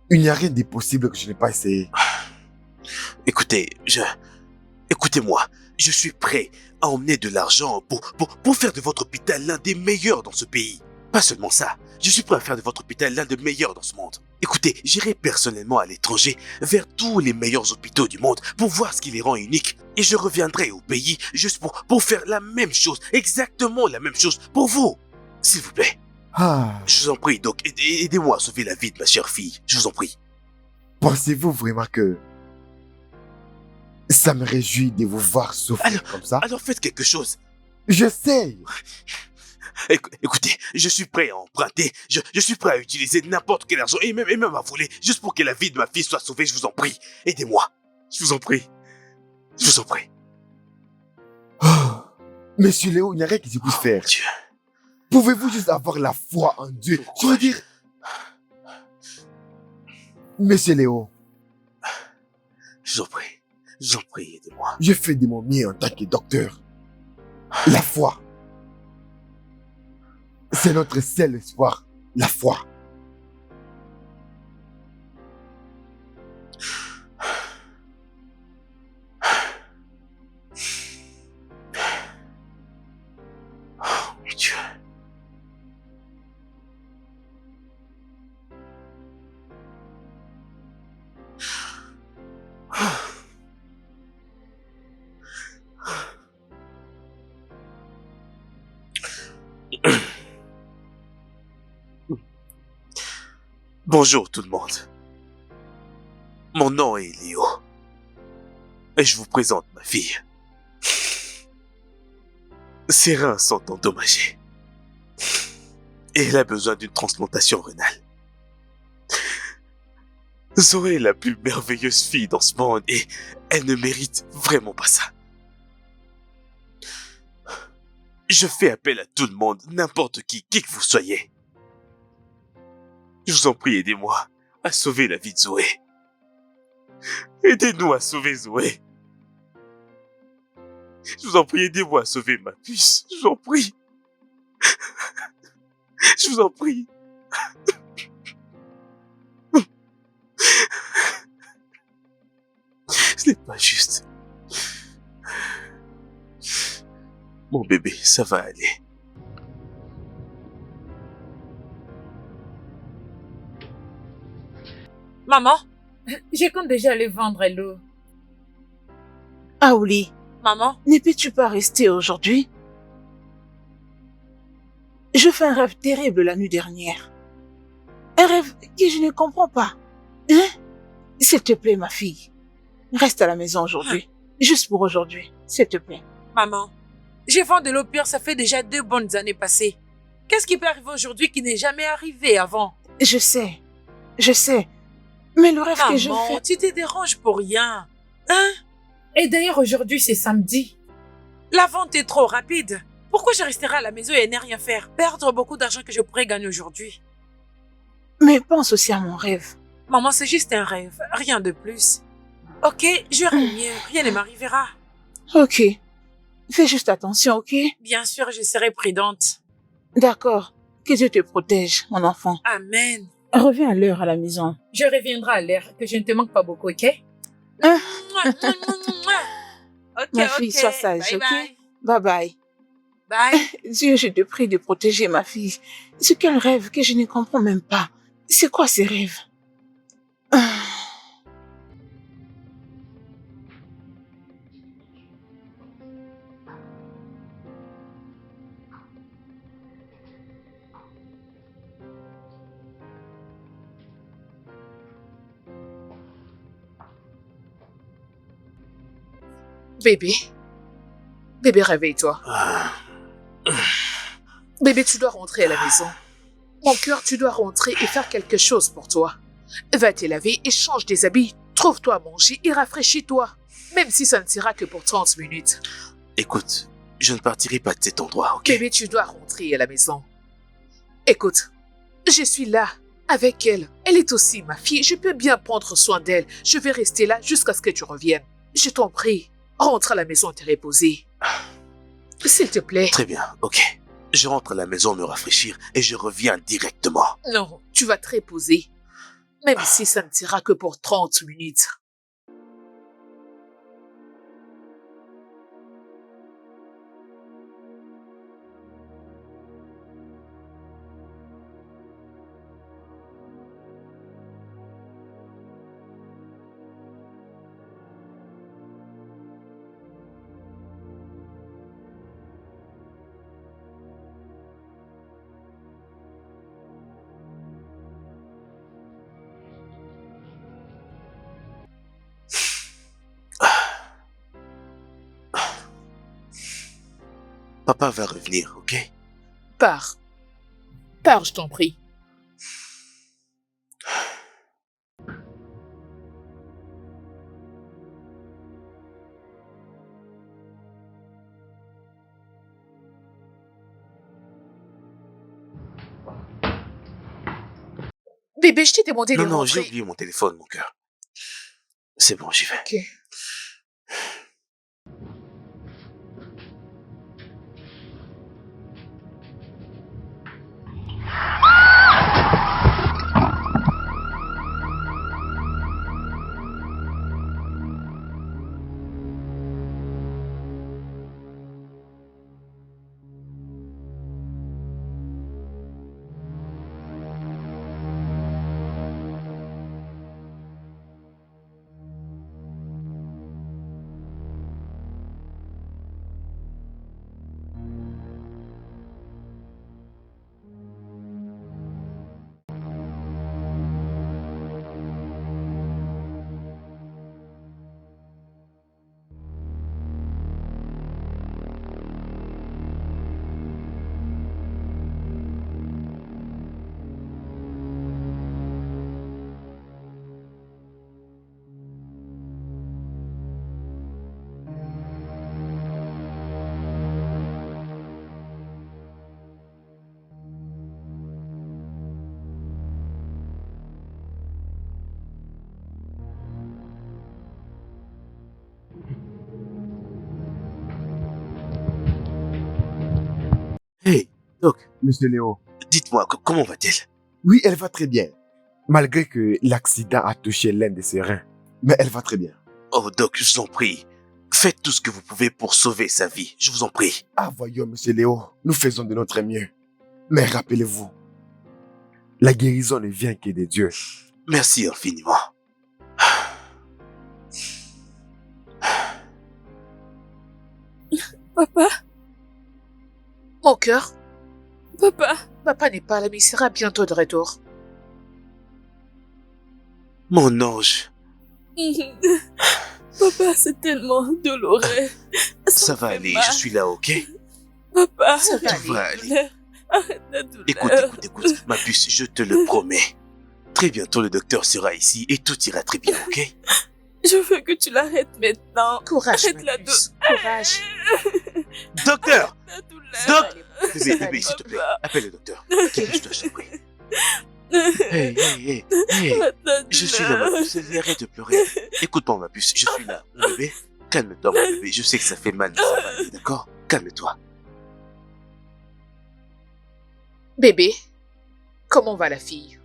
il n'y a rien d'impossible que je n'ai pas essayé. Écoutez, écoutez-moi. Je suis prêt à emmener de l'argent pour faire de votre hôpital l'un des meilleurs dans ce pays. Pas seulement ça. Je suis prêt à faire de votre hôpital l'un des meilleurs dans ce monde. Écoutez, j'irai personnellement à l'étranger, vers tous les meilleurs hôpitaux du monde, pour voir ce qui les rend uniques. Et je reviendrai au pays juste pour faire la même chose, exactement la même chose, pour vous. S'il vous plaît. Ah, Je vous en prie, Doc, aidez-moi à sauver la vie de ma chère fille. Je vous en prie. pensez-vous vraiment que ça me réjouit de vous voir souffrir comme ça? Alors faites quelque chose. J'essaye. Écoutez, je suis prêt à emprunter, je suis prêt à utiliser n'importe quel argent et même à voler, juste pour que la vie de ma fille soit sauvée, je vous en prie. Aidez-moi. Je vous en prie. Je vous en prie. Oh, Monsieur Léo, il n'y a rien que je puisse faire. Dieu. Pouvez-vous juste avoir la foi en Dieu? Je veux dire... Monsieur Léo, Je vous en prie. Je vous en prie, aidez-moi. je fais de mon mieux en tant que docteur. La foi. C'est notre seul espoir. La foi. Oh, mon Dieu. Bonjour tout le monde. Mon nom est Léo. Et je vous présente ma fille. Ses reins sont endommagés. Et elle a besoin d'une transplantation rénale. Zoé est la plus merveilleuse fille dans ce monde et elle ne mérite vraiment pas ça. Je fais appel à tout le monde, n'importe qui que vous soyez. Je vous en prie, aidez-moi à sauver la vie de Zoé. Aidez-nous à sauver Zoé. Je vous en prie, aidez-moi à sauver ma puce. Je vous en prie. Je vous en prie. Ce n'est pas juste. Mon bébé, ça va aller. Maman, je compte déjà aller vendre l'eau. Aouli, Maman, ne peux-tu pas rester aujourd'hui? Je fais un rêve terrible la nuit dernière. Un rêve que je ne comprends pas. Hein? S'il te plaît, ma fille. Reste à la maison aujourd'hui. Juste pour aujourd'hui, s'il te plaît. maman, je vends de l'eau pure, ça fait déjà 2 bonnes années passées. Qu'est-ce qui peut arriver aujourd'hui qui n'est jamais arrivé avant? Je sais. Mais le rêve que je Maman, fais... tu te déranges pour rien. Hein? Et d'ailleurs, aujourd'hui, c'est samedi. La vente est trop rapide. Pourquoi je resterai à la maison et ne rien faire? Perdre beaucoup d'argent que je pourrais gagner aujourd'hui. Mais pense aussi à mon rêve. Maman, c'est juste un rêve, rien de plus. Ok, j'aurai mieux, rien ne m'arrivera. Ok. Fais juste attention, ok? Bien sûr, je serai prudente. D'accord. Que Dieu te protège, mon enfant. Amen. Reviens à l'heure à la maison. Je reviendrai à l'heure, que je ne te manque pas beaucoup, ok? Hein? Ok, Ma fille, ok. sois sage, Bye ok? bye. Bye bye. Bye. Dieu, je te prie de protéger ma fille. C'est quel rêve que je ne comprends même pas. C'est quoi ces rêves? Ah. Bébé. Bébé, réveille-toi. Ah, Bébé, tu dois rentrer à la maison. Mon cœur, tu dois rentrer et faire quelque chose pour toi. Va te laver et change des habits. Trouve-toi à manger et rafraîchis-toi. Même si ça ne sera que pour 30 minutes. écoute, je ne partirai pas de cet endroit, ok? Bébé, tu dois rentrer à la maison. Écoute, je suis là, avec elle. Elle est aussi ma fille. Je peux bien prendre soin d'elle. Je vais rester là jusqu'à ce que tu reviennes. Je t'en prie, rentre à la maison et te reposer. S'il te plaît. Très bien, ok. Je rentre à la maison me rafraîchir et je reviens directement. Non, tu vas te reposer. Même si ça ne sera que pour 30 minutes. Papa va revenir, ok? Pars. Pars, je t'en prie. Bébé, je t'ai demandé de Non, non, j'ai rentrer. oublié mon téléphone, mon cœur. C'est bon, j'y vais. Ok. Hey, Doc, Monsieur Léo. dites-moi, comment va-t-elle? Oui, elle va très bien. Malgré que l'accident a touché l'un de ses reins. Mais elle va très bien. Oh, Doc, je vous en prie. Faites tout ce que vous pouvez pour sauver sa vie. Je vous en prie. Ah, voyons, monsieur Léo, nous faisons de notre mieux. Mais rappelez-vous, la guérison ne vient que de Dieu. Merci infiniment. Papa, Mon cœur, papa, papa n'est pas là, mais il sera bientôt de retour. Mon ange, papa, c'est tellement douloureux. ça va aller, je suis là, ok? Papa, Ça va Tout va arrête aller. la douleur. Arrête la douleur. Écoute, ma puce, je te le promets. Très bientôt, le docteur sera ici et tout ira très bien, ok? Je veux que tu l'arrêtes maintenant. Courage, Arrête ma la puce. Courage. Docteur! La douleur. Doc! Bébé, Papa. bébé, s'il te plaît, appelle le docteur. Dépêche-toi, je t'en prie. Hey, La je suis là, douleur. ma puce, arrête de pleurer. Écoute-moi, ma puce, je suis là. Mon bébé, calme-toi, mon bébé, je sais que ça fait mal, mais ça va aller, d'accord? Calme-toi. Bébé, comment va la fille?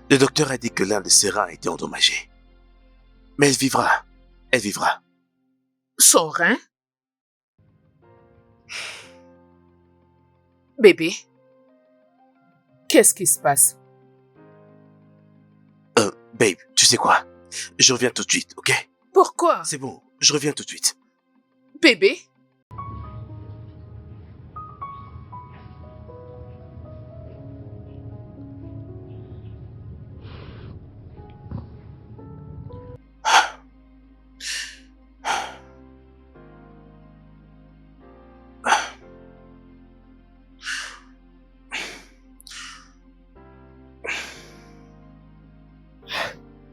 Le docteur a dit que l'un de ses reins a été endommagé. Mais elle vivra. Elle vivra. Son rein? Bébé, qu'est-ce qui se passe? Babe, tu sais quoi? Je reviens tout de suite, ok? Pourquoi? C'est bon, je reviens tout de suite. Bébé?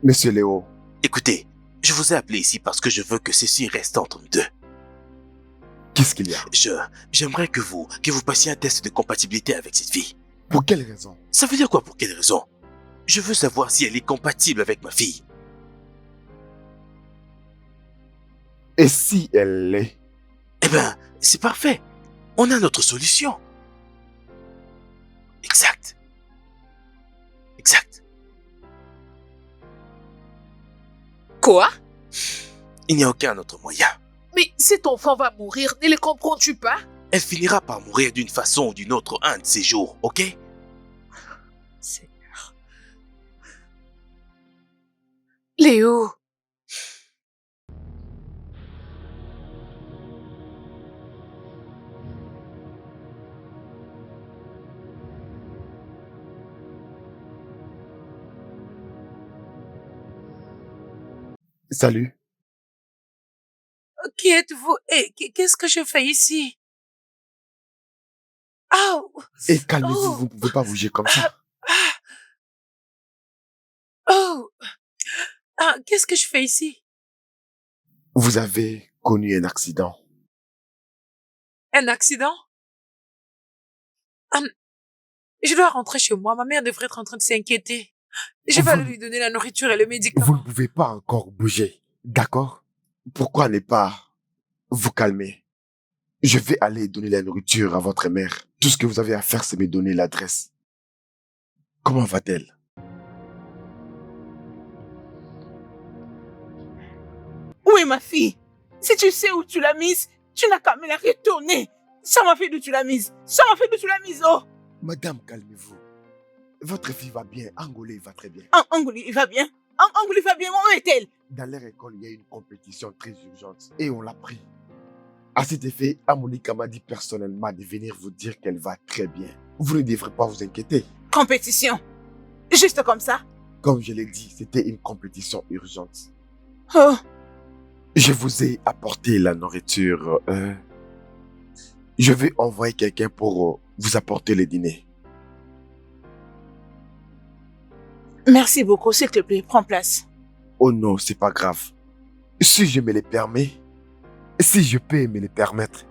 Monsieur Léo, Écoutez, je vous ai appelé ici parce que je veux que ceci reste entre nous deux. qu'est-ce qu'il y a? J'aimerais que vous passiez un test de compatibilité avec cette fille. Pour quelle raison? Ça veut dire quoi, pour quelle raison? Je veux savoir si elle est compatible avec ma fille. Et si elle l'est? Eh ben, c'est parfait. On a notre solution. Exact. Exact. Quoi? Il n'y a aucun autre moyen. Mais cet enfant va mourir, ne le comprends-tu pas? Elle finira par mourir d'une façon ou d'une autre un de ces jours, ok? Léo, Salut. Qui êtes-vous? Et qu'est-ce que je fais ici? Oh! Et calmez-vous, Oh. vous ne pouvez pas bouger comme ça. Oh! Ah, qu'est-ce que je fais ici? Vous avez connu un accident. Un accident? Je dois rentrer chez moi. Ma mère devrait être en train de s'inquiéter. Je vais aller lui donner la nourriture et le médicament. Vous ne pouvez pas encore bouger, d'accord? Pourquoi ne pas vous calmer? Je vais aller donner la nourriture à votre mère. Tout ce que vous avez à faire, c'est me donner l'adresse. Comment va-t-elle? Où est ma fille? Si tu sais où tu l'as mise, tu n'as qu'à me la retourner. Ça m'a fait d'où tu l'as mise. Ça m'a fait d'où tu l'as mise, oh. Madame, calmez-vous. Votre fille va bien. Angolé va très bien. Angouli, il va bien. Angouli va bien. Où est-elle? Dans leur école, il y a une compétition très urgente et on l'a pris. À cet effet, Amonika m'a dit personnellement de venir vous dire qu'elle va très bien. Vous ne devrez pas vous inquiéter. Compétition. Juste comme ça. Comme je l'ai dit, c'était une compétition urgente. Oh. Je vous ai apporté la nourriture. Je vais envoyer quelqu'un pour vous apporter le dîner. Merci beaucoup, s'il te plaît. Prends place. Oh non, c'est pas grave. Si je me le permets, si je peux me le permettre.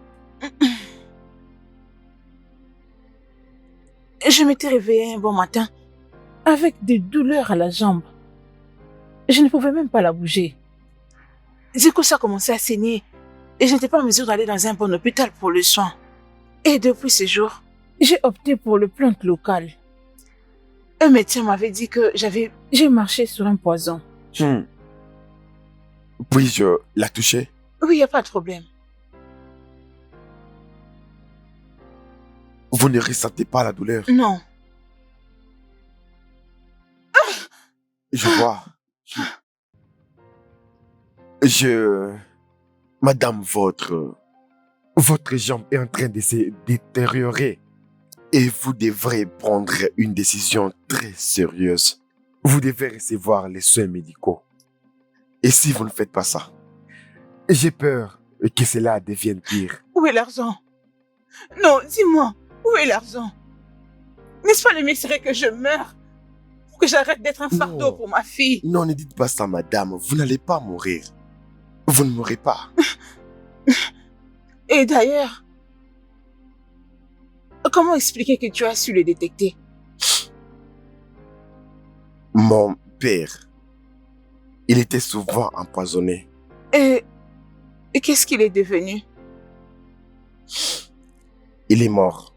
Je m'étais réveillée un bon matin avec des douleurs à la jambe. Je ne pouvais même pas la bouger. Du coup, ça commençait à saigner et je n'étais pas en mesure d'aller dans un bon hôpital pour le soin. Et depuis ce jour, j'ai opté pour le plante local. Un médecin m'avait dit que j'ai marché sur un poison. Puis-je la toucher? Oui, il n'y a pas de problème. Vous ne ressentez pas la douleur? Non. Je vois. Madame, votre jambe est en train de se détériorer et vous devrez prendre une décision très sérieuse. Vous devez recevoir les soins médicaux. Et si vous ne faites pas ça, j'ai peur que cela devienne pire. Où est l'argent? Non, dis-moi, où est l'argent? N'est-ce pas le mieux serait que je meure pour que j'arrête d'être un fardeau Non. pour ma fille? Non, ne dites pas ça, madame. Vous n'allez pas mourir. Vous ne mourrez pas. Et d'ailleurs, comment expliquer que tu as su le détecter? Mon père, il était souvent empoisonné. Et qu'est-ce qu'il est devenu? Il est mort.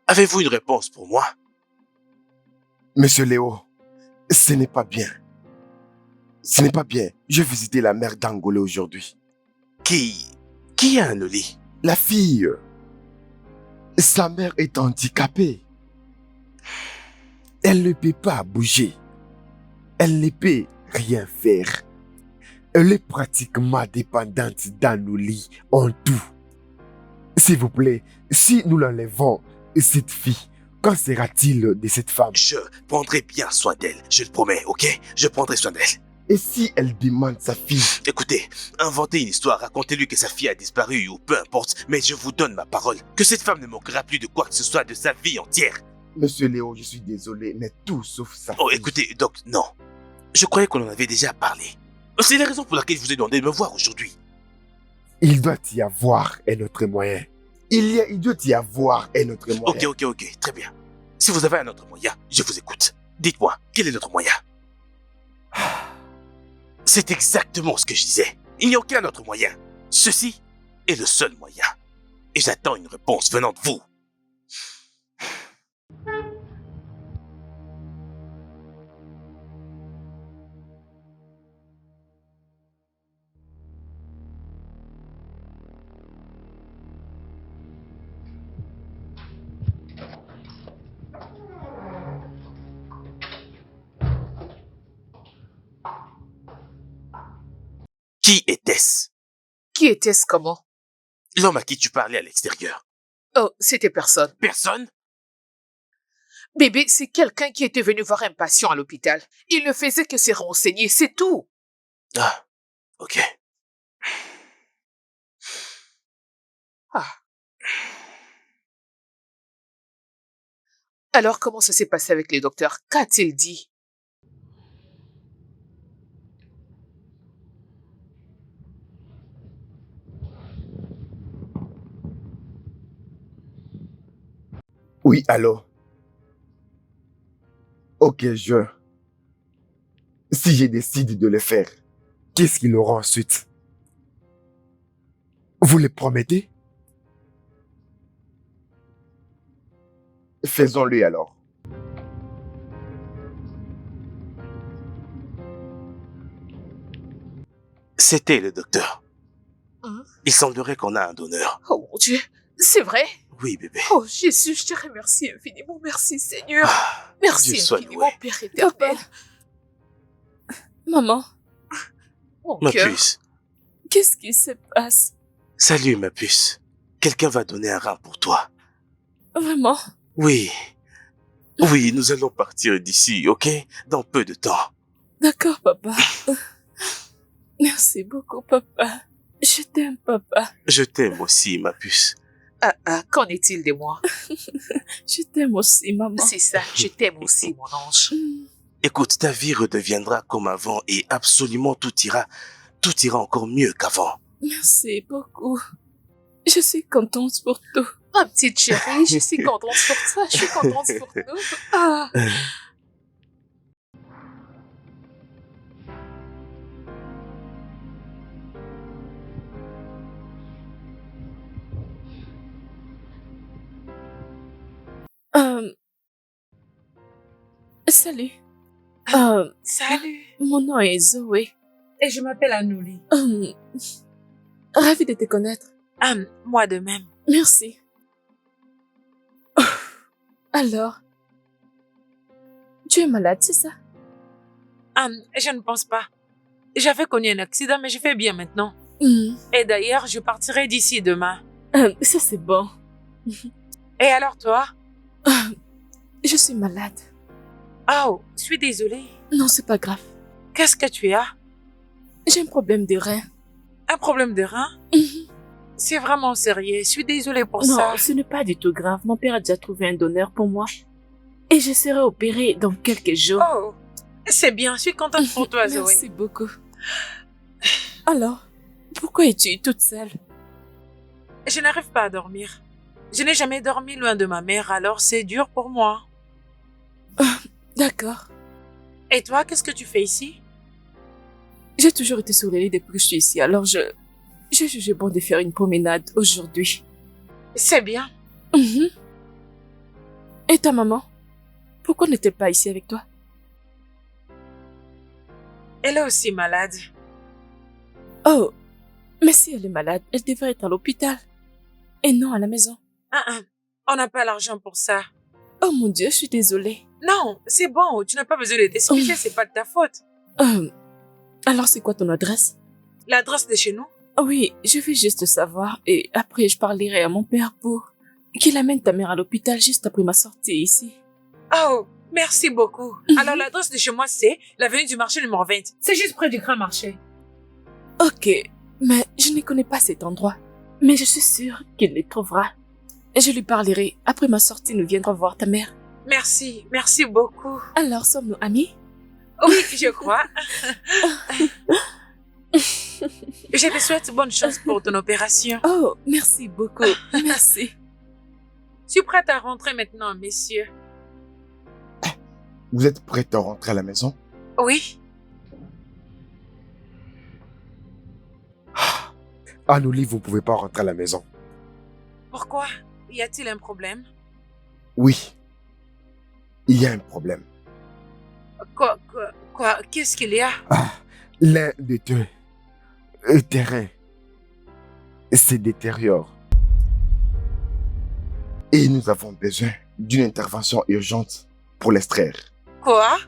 Avez-vous une réponse pour moi? Monsieur Léo, ce n'est pas bien. Ce n'est pas bien. J'ai visité la mère d'Angolé aujourd'hui. Qui a un Oli? La fille, sa mère est handicapée. Elle ne peut pas bouger. Elle ne peut rien faire. Elle est pratiquement dépendante d'Anoli en tout. S'il vous plaît, si nous l'enlevons, cette fille, qu'en sera-t-il de cette femme? Je prendrai bien soin d'elle, je le promets, ok? Je prendrai soin d'elle. Et si elle demande sa fille? Écoutez, inventez une histoire, racontez-lui que sa fille a disparu ou peu importe, mais je vous donne ma parole, que cette femme ne manquera plus de quoi que ce soit de sa vie entière. Monsieur Léo, je suis désolé, mais tout sauf sa Oh, fille. écoutez, donc, non. Je croyais qu'on en avait déjà parlé. C'est la raison pour laquelle je vous ai demandé de me voir aujourd'hui. Il doit y avoir un autre moyen. Il doit y avoir un autre moyen. Ok, très bien. Si vous avez un autre moyen, je vous écoute. Dites-moi, quel est notre moyen? C'est exactement ce que je disais. Il n'y a aucun autre moyen. Ceci est le seul moyen. Et j'attends une réponse venant de vous. Qui était-ce? Qui était-ce comment? L'homme à qui tu parlais à l'extérieur. Oh, c'était personne. Personne? Bébé, c'est quelqu'un qui était venu voir un patient à l'hôpital. Il ne faisait que se renseigner, c'est tout. Ah, ok. Ah. Alors, comment ça s'est passé avec les docteurs? Qu'a-t-il dit? Oui, allô? Ok, si je décide de le faire, qu'est-ce qu'il aura ensuite? Vous le promettez? Faisons-le alors. C'était le docteur. Hein? Il semblerait qu'on a un donneur. Oh mon Dieu, c'est vrai? Oui, bébé. Oh Jésus, je te remercie infiniment. Merci Seigneur. Ah, Merci Dieu soit infiniment, loué. Père éternel. Maman, Mon Ma cœur. puce. qu'est-ce qui se passe? Salut, ma puce. Quelqu'un va donner un rein pour toi. Vraiment? Oui. Oui, nous allons partir d'ici, ok? Dans peu de temps. D'accord, papa. Merci beaucoup, papa. Je t'aime, papa. Je t'aime aussi, ma puce. Qu'en est-il de moi? Je t'aime aussi, maman. C'est ça, je t'aime aussi, mon ange. Écoute, ta vie redeviendra comme avant et absolument tout ira encore mieux qu'avant. Merci beaucoup. Je suis contente pour tout. Ma petite chérie, je suis contente pour toi, je suis contente pour nous. Ah. Salut. Salut. Mon nom est Zoé. Et je m'appelle Anouli. Ravie de te connaître. Moi de même. Merci. Alors, tu es malade, c'est ça? Je ne pense pas. J'avais connu un accident, mais je vais bien maintenant. Hmm. Et d'ailleurs, je partirai d'ici demain. Ça c'est bon. Et alors toi? Je suis malade. Oh, je suis désolée. Non, c'est pas grave. Qu'est-ce que tu as? J'ai un problème de rein. Un problème de rein? Mhm. C'est vraiment sérieux. Je suis désolée pour Non, ça. ce n'est pas du tout grave. Mon père a déjà trouvé un donneur pour moi. Et je serai opérée dans quelques jours. Oh, c'est bien. Je suis contente pour toi, Zoé. Merci beaucoup. Alors, pourquoi es-tu toute seule? Je n'arrive pas à dormir. Je n'ai jamais dormi loin de ma mère, alors c'est dur pour moi. D'accord. Et toi, qu'est-ce que tu fais ici? J'ai toujours été sur les lits depuis que je suis ici, alors j'ai jugé bon de faire une promenade aujourd'hui. C'est bien. Mhm. Et ta maman? Pourquoi n'est-elle pas ici avec toi? Elle est aussi malade. Oh, mais si elle est malade, elle devrait être à l'hôpital. Et non à la maison. On n'a pas l'argent pour ça. Oh mon Dieu, je suis désolée. Non, c'est bon. Tu n'as pas besoin de t'excuser, c'est pas de ta faute. Alors c'est quoi ton adresse? L'adresse de chez nous? Oui, je vais juste savoir et après je parlerai à mon père pour qu'il amène ta mère à l'hôpital juste après ma sortie ici. Oh, merci beaucoup. Mhm. Alors l'adresse de chez moi, c'est l'avenue du marché numéro 20. C'est juste près du grand marché. Ok, mais je ne connais pas cet endroit. Mais je suis sûre qu'il les trouvera. Et je lui parlerai. Après ma sortie, nous viendrons voir ta mère. Merci beaucoup. Alors, sommes-nous amis? Oui, je crois. Je te souhaite bonne chance pour ton opération. Oh, merci beaucoup. Merci. Je suis prête à rentrer maintenant, messieurs. Vous êtes prête à rentrer à la maison? Oui. Anoli, vous ne pouvez pas rentrer à la maison. Pourquoi? Y a-t-il un problème? Oui. Il y a un problème. Quoi? Qu'est-ce qu'il y a? L'un de deux terrains se détériore. Et nous avons besoin d'une intervention urgente pour l'extraire. Quoi?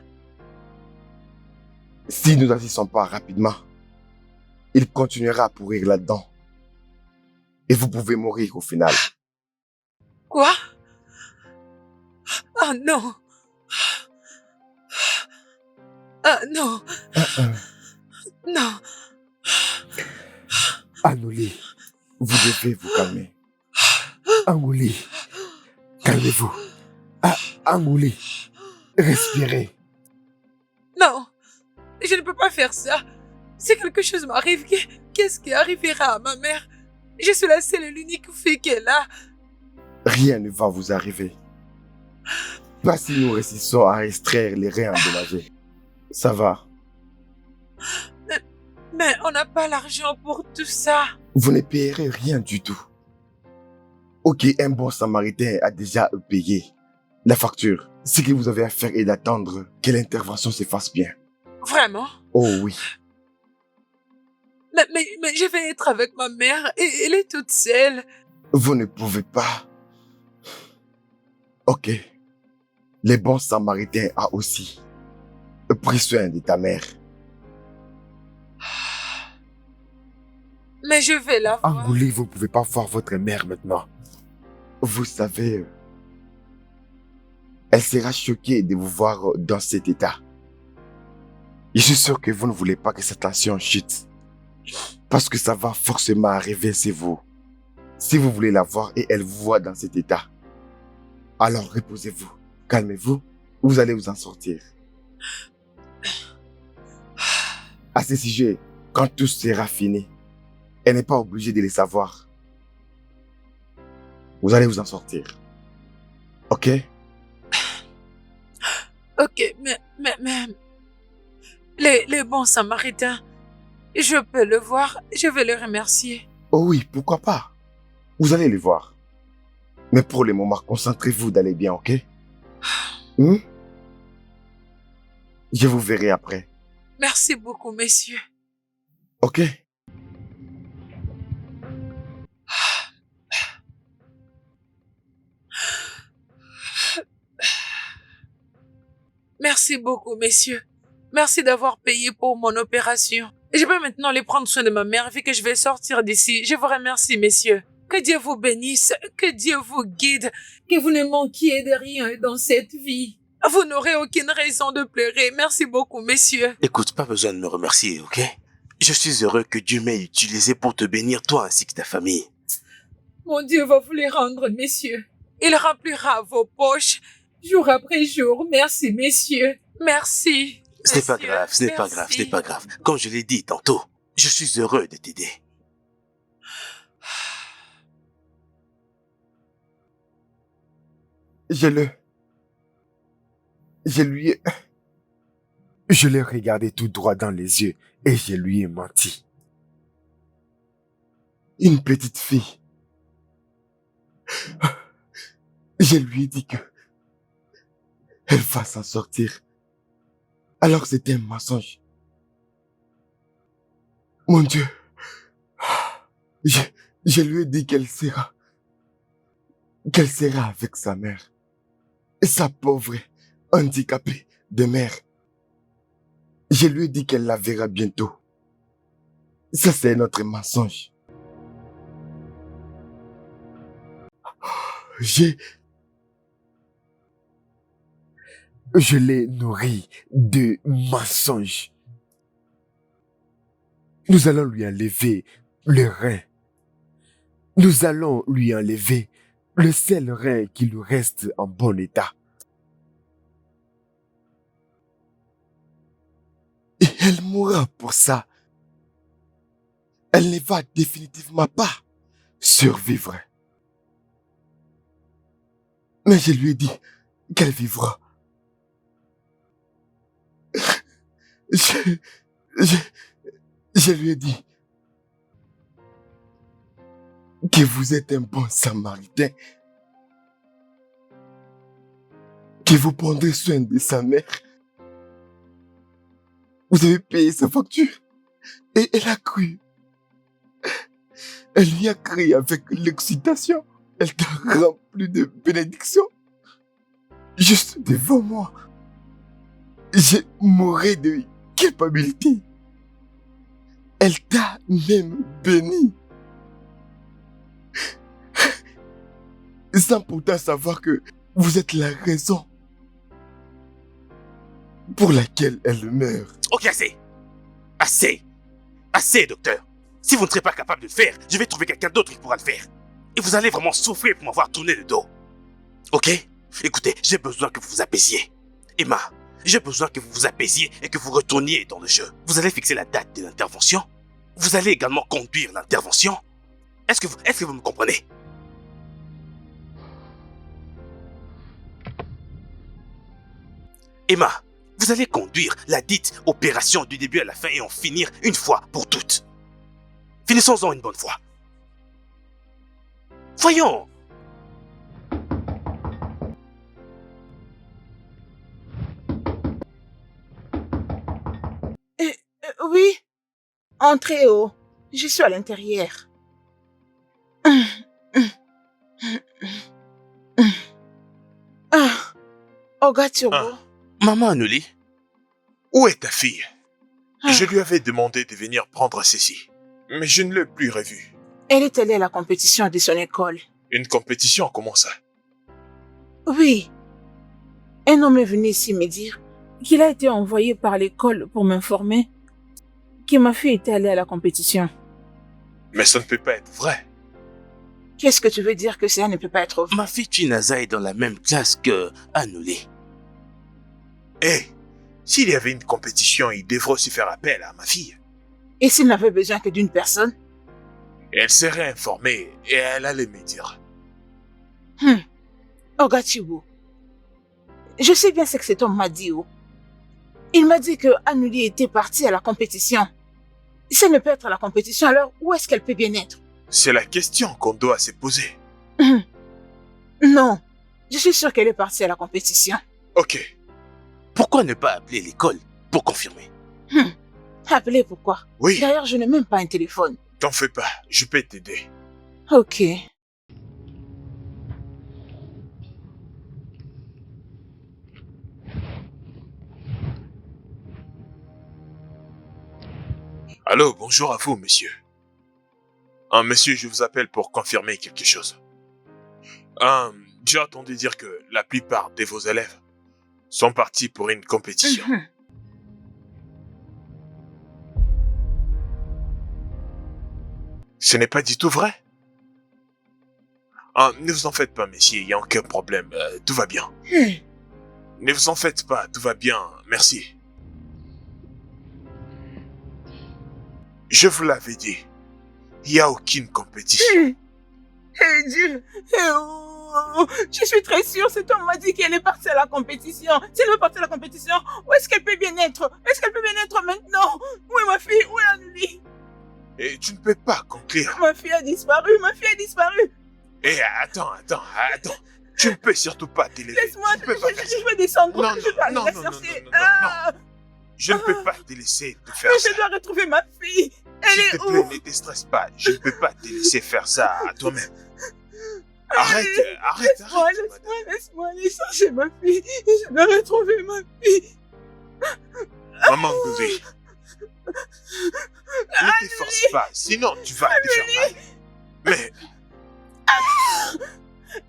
Si nous n'agissons pas rapidement, il continuera à pourrir là-dedans. Et vous pouvez mourir au final. Quoi? Oh non! Ah non! Non! Anoli, vous devez vous calmer. Angouli, calmez-vous. Angouli, respirez. Non! Je ne peux pas faire ça! Si quelque chose m'arrive, qu'est-ce qui arrivera à ma mère? Je suis la seule et l'unique fille qu'elle a. Rien ne va vous arriver. Pas si nous réussissons à extraire les reins endommagés. Ça va. Mais on n'a pas l'argent pour tout ça. Vous ne payerez rien du tout. Ok, un bon samaritain a déjà payé la facture. Ce que vous avez à faire est d'attendre que l'intervention se fasse bien. Vraiment? Oh oui. Mais je vais être avec ma mère et elle est toute seule. Vous ne pouvez pas. Ok. Les bons samaritains a aussi pris soin de ta mère. Mais je vais la voir. Angouli, vous ne pouvez pas voir votre mère maintenant. Vous savez, elle sera choquée de vous voir dans cet état. Je suis sûr que vous ne voulez pas que cette tension chute. Parce que ça va forcément arriver, c'est vous. Si vous voulez la voir et elle vous voit dans cet état, alors reposez-vous, calmez-vous, vous allez vous en sortir. À ce sujet, quand tout sera fini, elle n'est pas obligée de le savoir. Vous allez vous en sortir. Ok? Ok, mais... Les bons samaritains, je peux le voir, je vais le remercier. Oh oui, pourquoi pas? Vous allez le voir. Mais pour le moment, concentrez-vous d'aller bien, ok? Je vous verrai après. Merci beaucoup, messieurs. Ok? Merci beaucoup, messieurs. Merci d'avoir payé pour mon opération. Je peux maintenant aller prendre soin de ma mère vu que je vais sortir d'ici. Je vous remercie, messieurs. Que Dieu vous bénisse, que Dieu vous guide, que vous ne manquiez de rien dans cette vie. Vous n'aurez aucune raison de pleurer. Merci beaucoup, messieurs. Écoute, pas besoin de me remercier, ok? Je suis heureux que Dieu m'ait utilisé pour te bénir, toi ainsi que ta famille. Mon Dieu va vous les rendre, messieurs. Il remplira vos poches jour après jour. Merci, messieurs. Merci. Ce n'est pas messieurs. grave, ce n'est pas grave, ce n'est pas grave. Comme je l'ai dit tantôt, je suis heureux de t'aider. Je l'ai regardé tout droit dans les yeux et je lui ai menti. Une petite fille. Je lui ai dit que elle va s'en sortir. Alors c'était un mensonge. Mon Dieu. Je lui ai dit qu'elle sera avec sa mère. Sa pauvre, handicapée de mère. Je lui ai dit qu'elle la verra bientôt. Ça, c'est notre mensonge. Je l'ai nourri de mensonges. Nous allons lui enlever le rein. Nous allons lui enlever le seul rein qui lui reste en bon état. Et elle mourra pour ça. Elle ne va définitivement pas survivre. Mais je lui ai dit qu'elle vivra. Je lui ai dit que vous êtes un bon samaritain, que vous prendrez soin de sa mère. Vous avez payé sa facture et elle a cru. Elle y a cru avec l'excitation. Elle t'a rempli de bénédictions. Juste devant moi. Je mourrais de culpabilité. Elle t'a même béni. Sans pourtant savoir que vous êtes la raison pour laquelle elle meurt. Ok, assez. Assez. Assez, docteur. Si vous ne serez pas capable de le faire, je vais trouver quelqu'un d'autre qui pourra le faire. Et vous allez vraiment souffrir pour m'avoir tourné le dos. Ok? Écoutez, j'ai besoin que vous vous apaisiez. Emma, j'ai besoin que vous vous apaisiez et que vous retourniez dans le jeu. Vous allez fixer la date de l'intervention. Vous allez également conduire l'intervention. Est-ce que vous me comprenez? Emma, vous allez conduire la dite opération du début à la fin et en finir une fois pour toutes. Finissons-en une bonne fois. Voyons. Oui, entrez haut. Je suis à l'intérieur. Oga Turbo. Maman Anuli, Où est ta fille? Ah. Je lui avais demandé de venir prendre ceci, mais je ne l'ai plus revue. Elle est allée à la compétition de son école. Une compétition, comment ça? Oui. Un homme est venu ici me dire qu'il a été envoyé par l'école pour m'informer que ma fille était allée à la compétition. Mais ça ne peut pas être vrai. Qu'est-ce que tu veux dire que ça ne peut pas être vrai? ma fille Chinaza est dans la même classe que Anuli. Hé, s'il y avait une compétition, il devrait aussi faire appel à ma fille. Et s'il n'avait besoin que d'une personne? Elle serait informée et elle allait me dire. Oga Chibu, je sais bien ce que cet homme m'a dit. Oh. Il m'a dit que Anuli était partie à la compétition. Si elle ne peut être à la compétition, alors où est-ce qu'elle peut bien être? C'est la question qu'on doit se poser. Non, je suis sûre qu'elle est partie à la compétition. Ok, Pourquoi ne pas appeler l'école pour confirmer? Appelez pourquoi? oui, D'ailleurs, je n'ai même pas un téléphone. t'en fais pas, je peux t'aider. Ok. Allô, bonjour à vous, monsieur. Monsieur, je vous appelle pour confirmer quelque chose. J'ai entendu dire que la plupart de vos élèves sont partis pour une compétition. Ce n'est pas du tout vrai. Ne vous en faites pas, messieurs, il n'y a aucun problème, tout va bien. Ne vous en faites pas, tout va bien, merci. Je vous l'avais dit, il n'y a aucune compétition. Dieu, je suis très sûre, cet homme m'a dit qu'elle est partie à la compétition. Si elle veut partir à la compétition, où est-ce qu'elle peut bien être? Est-ce qu'elle peut bien être maintenant? Où est ma fille? Où est Anouli? Et tu ne peux pas conclure. Ma fille a disparu, ma fille a disparu. Eh, attends. Tu ne peux surtout pas t'élever. Laisse-moi, Tu ne peux pas faire ça. je vais descendre. Non, je vais aller non, la non, chercher. non. Ah, Je ne peux pas te laisser te faire mais ça. je dois retrouver ma fille. Elle S'il est te plaît, où? ne te stresse pas. Je ne peux pas te laisser faire ça à toi-même. Arrête. Laisse-moi aller chercher ma fille. Je dois retrouver ma fille. Maman Gouzé. Ne te force pas, sinon tu vas te faire mal. Mais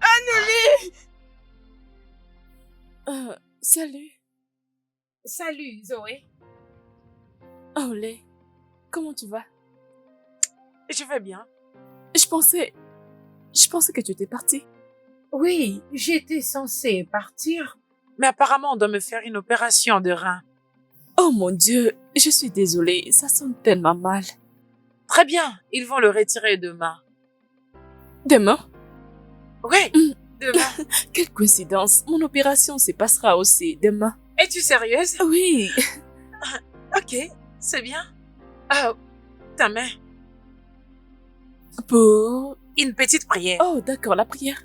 Anouli! Salut. Salut, Zoé. Olé, comment tu vas? Je vais bien. Je pensais que tu étais partie. Oui, j'étais censée partir, mais apparemment on doit me faire une opération de rein. Oh mon Dieu, je suis désolée, ça sonne tellement mal. Très bien, ils vont le retirer demain. Demain? Oui, demain. Quelle coïncidence, mon opération se passera aussi demain. Es-tu sérieuse? Oui. Ok, c'est bien. Ah, ta main. Pour... Une petite prière. Oh, d'accord, la prière.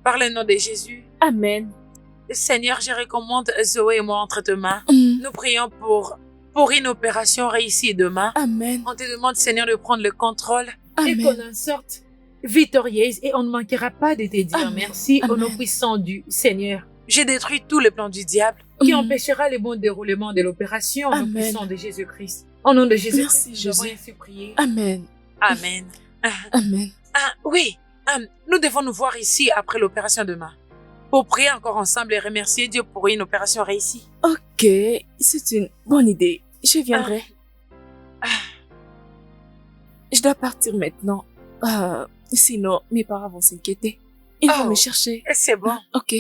Par le nom de Jésus. Amen. Seigneur, je recommande Zoé et moi entre tes mains. Nous prions pour une opération réussie demain. Amen. On te demande, Seigneur, de prendre le contrôle et qu'on Amen. en sorte victorieuse et on ne manquera pas de te dire Amen. merci au nom Amen. puissant du Seigneur. J'ai détruit tout le plan du diable qui empêchera le bon déroulement de l'opération au nom Amen. puissant de Jésus-Christ. Au nom de Jésus-Christ, Merci, nous avons Jésus. ainsi prié. Amen. Amen. Amen. Oui, nous devons nous voir ici après l'opération demain pour prier encore ensemble et remercier Dieu pour une opération réussie. Ok, c'est une bonne idée. Je viendrai. Je dois partir maintenant. Sinon, mes parents vont s'inquiéter. Ils vont me chercher. C'est bon. Ok.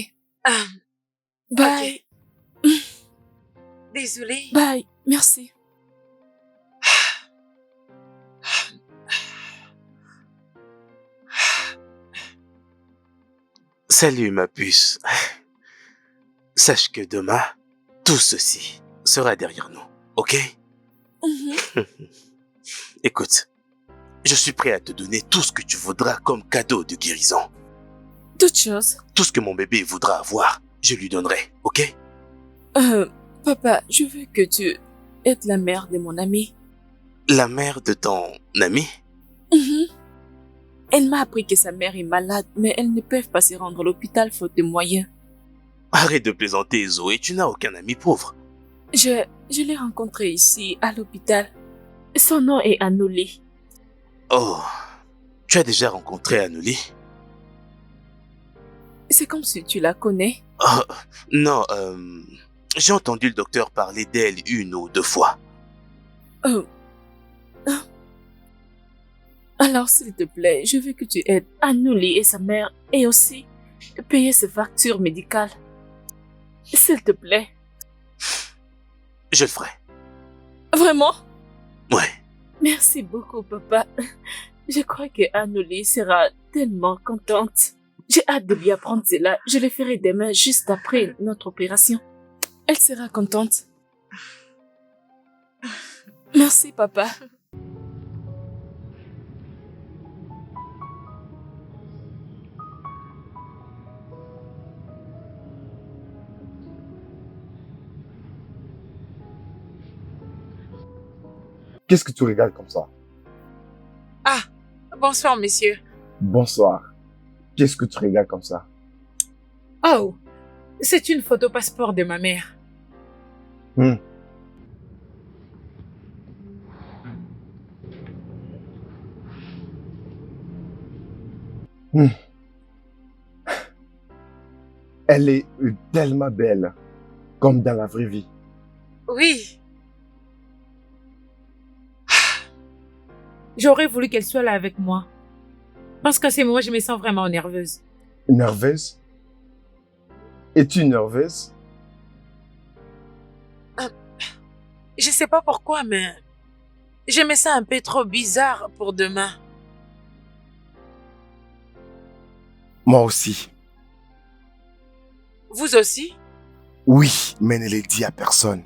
Bye. Désolée. Bye. Merci. Salut ma puce. Sache que demain, tout ceci sera derrière nous, ok? Écoute, je suis prêt à te donner tout ce que tu voudras comme cadeau de guérison. D'autres choses. Tout ce que mon bébé voudra avoir, je lui donnerai, ok? Papa, je veux que tu aides la mère de mon ami. La mère de ton ami? Elle m'a appris que sa mère est malade, mais elles ne peuvent pas se rendre à l'hôpital faute de moyens. Arrête de plaisanter, Zoé, tu n'as aucun ami pauvre. Je l'ai rencontré ici, à l'hôpital. Son nom est Anouli. Oh, tu as déjà rencontré Anouli? C'est comme si tu la connais. Oh, non, j'ai entendu le docteur parler d'elle 1 ou 2 fois. Oh. Alors, s'il te plaît, je veux que tu aides Anouli et sa mère et aussi payer ses factures médicales. S'il te plaît. Je le ferai. Vraiment? Ouais. Merci beaucoup, papa. Je crois que Anouli sera tellement contente. J'ai hâte de lui apprendre cela. Je le ferai demain, juste après notre opération. Elle sera contente. Merci, papa. Qu'est-ce que tu regardes comme ça? Bonsoir, messieurs. Bonsoir. Qu'est-ce que tu regardes comme ça? Oh, c'est une photo passeport de ma mère. Hmm. Elle est tellement belle, comme dans la vraie vie. Oui. J'aurais voulu qu'elle soit là avec moi. Parce qu'à ces moments, je me sens vraiment nerveuse. Nerveuse? Es-tu nerveuse? Je sais pas pourquoi, mais je me sens un peu trop bizarre pour demain. Moi aussi. Vous aussi? Oui, mais ne le dis à personne.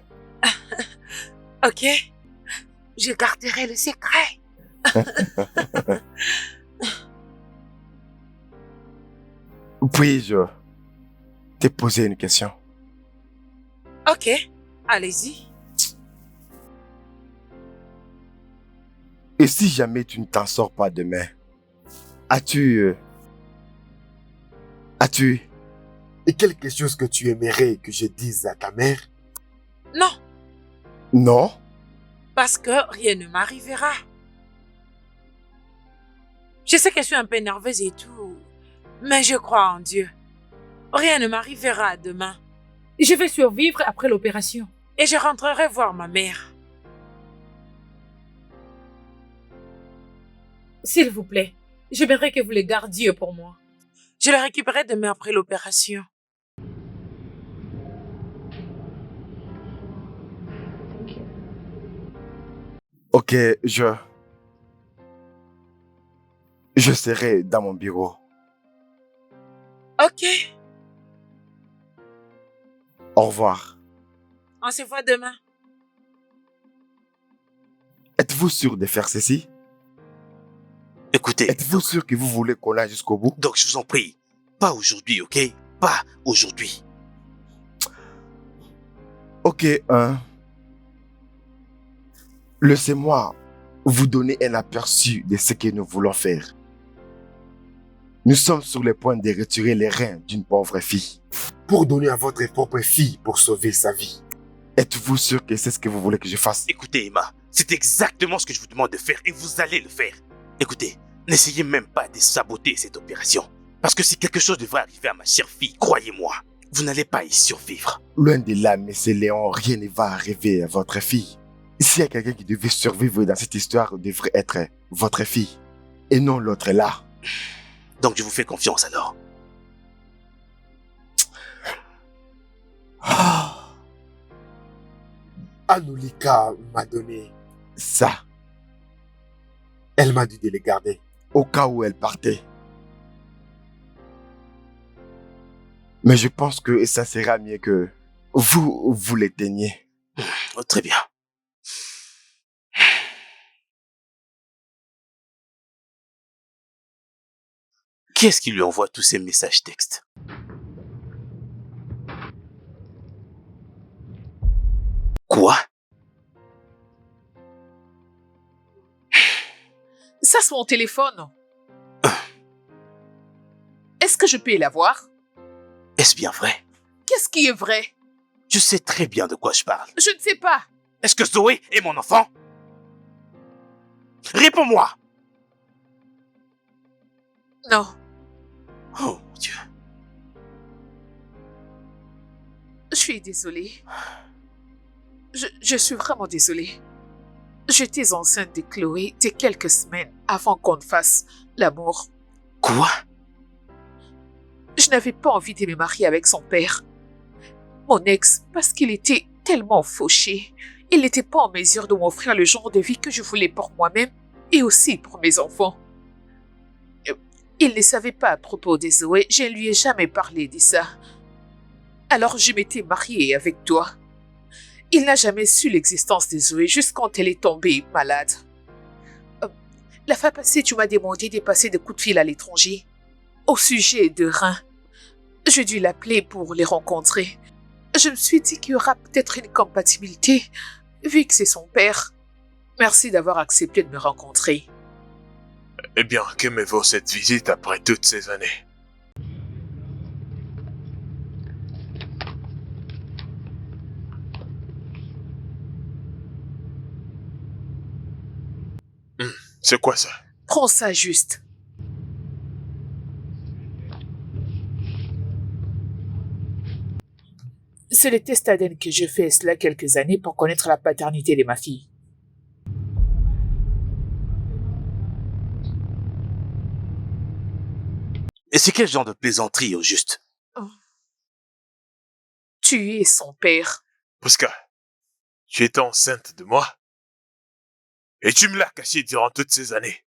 Ok. Je garderai le secret. Puis-je te poser une question? Ok. Allez-y. Et si jamais tu ne t'en sors pas demain, as-tu quelque chose que tu aimerais que je dise à ta mère? Non. Non? Parce que rien ne m'arrivera. Je sais que je suis un peu nerveuse et tout, mais je crois en Dieu. Rien ne m'arrivera demain. Je vais survivre après l'opération et je rentrerai voir ma mère. S'il vous plaît, j'aimerais que vous les gardiez pour moi. Je les récupérerai demain après l'opération. Ok, je serai dans mon bureau. Ok, Au revoir. on se voit demain. Êtes-vous sûr de faire ceci? Écoutez, Êtes-vous sûr que vous voulez qu'on aille jusqu'au bout? donc je vous en prie, pas aujourd'hui, ok? Pas aujourd'hui. Ok, laissez-moi vous donner un aperçu de ce que nous voulons faire. Nous sommes sur le point de retirer les reins d'une pauvre fille pour donner à votre propre fille pour sauver sa vie. Êtes-vous sûr que c'est ce que vous voulez que je fasse? Écoutez, Emma, c'est exactement ce que je vous demande de faire et vous allez le faire. Écoutez, n'essayez même pas de saboter cette opération. Parce que si quelque chose devrait arriver à ma chère fille, croyez-moi, vous n'allez pas y survivre. Loin de là, monsieur Léon, rien ne va arriver à votre fille. S'il y a quelqu'un qui devait survivre dans cette histoire, devrait être votre fille. Et non l'autre là. Donc je vous fais confiance alors. Anolika m'a donné ça. Elle m'a dit de les garder au cas où elle partait. Mais je pense que ça sera mieux que vous l'éteigniez. Oh, très bien. Qui est-ce qui lui envoie tous ces messages textes? Quoi? Ça, c'est mon téléphone. Est-ce que je peux la voir? Est-ce bien vrai? Qu'est-ce qui est vrai? Je sais très bien de quoi je parle. Je ne sais pas. Est-ce que Zoé est mon enfant? Réponds-moi! Non. Oh mon Dieu. Je suis désolée. Je suis vraiment désolée. J'étais enceinte de Chloé dès quelques semaines avant qu'on fasse l'amour. Quoi? Je n'avais pas envie de me marier avec son père. Mon ex, parce qu'il était tellement fauché, il n'était pas en mesure de m'offrir le genre de vie que je voulais pour moi-même et aussi pour mes enfants. Il ne savait pas à propos de Zoé, je ne lui ai jamais parlé de ça. Alors je m'étais mariée avec toi. Il n'a jamais su l'existence de Zoé jusqu'à quand elle est tombée malade. La fois passée, tu m'as demandé de passer des coups de fil à l'étranger. Au sujet de reins. J'ai dû l'appeler pour les rencontrer. Je me suis dit qu'il y aura peut-être une compatibilité, vu que c'est son père. Merci d'avoir accepté de me rencontrer. Eh bien, que me vaut cette visite après toutes ces années? C'est quoi ça? Prends ça juste. C'est le test ADN que je fais cela quelques années pour connaître la paternité de ma fille. Et c'est quel genre de plaisanterie au juste? Tu es son père. Prisca, tu étais enceinte de moi et tu me l'as caché durant toutes ces années.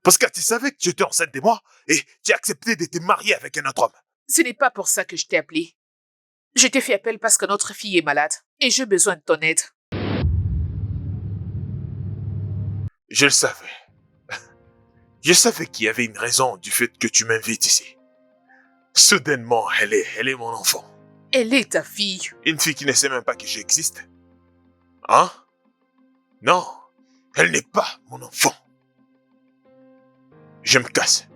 Parce que tu savais que tu étais enceinte de moi et tu as accepté de te marier avec un autre homme. Ce n'est pas pour ça que je t'ai appelé. Je t'ai fait appel parce que notre fille est malade et j'ai besoin de ton aide. Je le savais. Je savais qu'il y avait une raison du fait que tu m'invites ici. Soudainement, elle est mon enfant. Elle est ta fille. Une fille qui ne sait même pas que j'existe. Hein? Non, elle n'est pas mon enfant. Je me casse.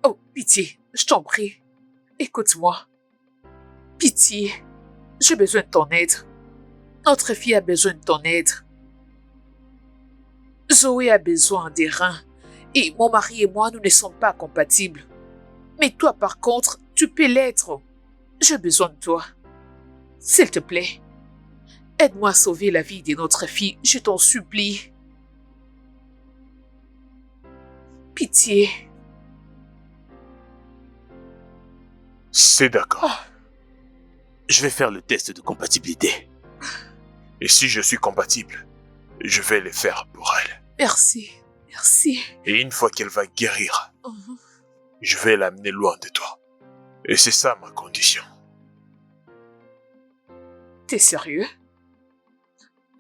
Oh, pitié, je t'en prie. Écoute-moi. Pitié, j'ai besoin de ton aide. Notre fille a besoin de ton aide. Zoé a besoin des reins. Et mon mari et moi, nous ne sommes pas compatibles. Mais toi, par contre, tu peux l'être. J'ai besoin de toi. S'il te plaît, aide-moi à sauver la vie de notre fille, je t'en supplie. Pitié. C'est d'accord. Je vais faire le test de compatibilité. Et si je suis compatible, je vais le faire pour elle. Merci, merci. Et une fois qu'elle va guérir, je vais l'amener loin de toi. Et c'est ça ma condition. T'es sérieux?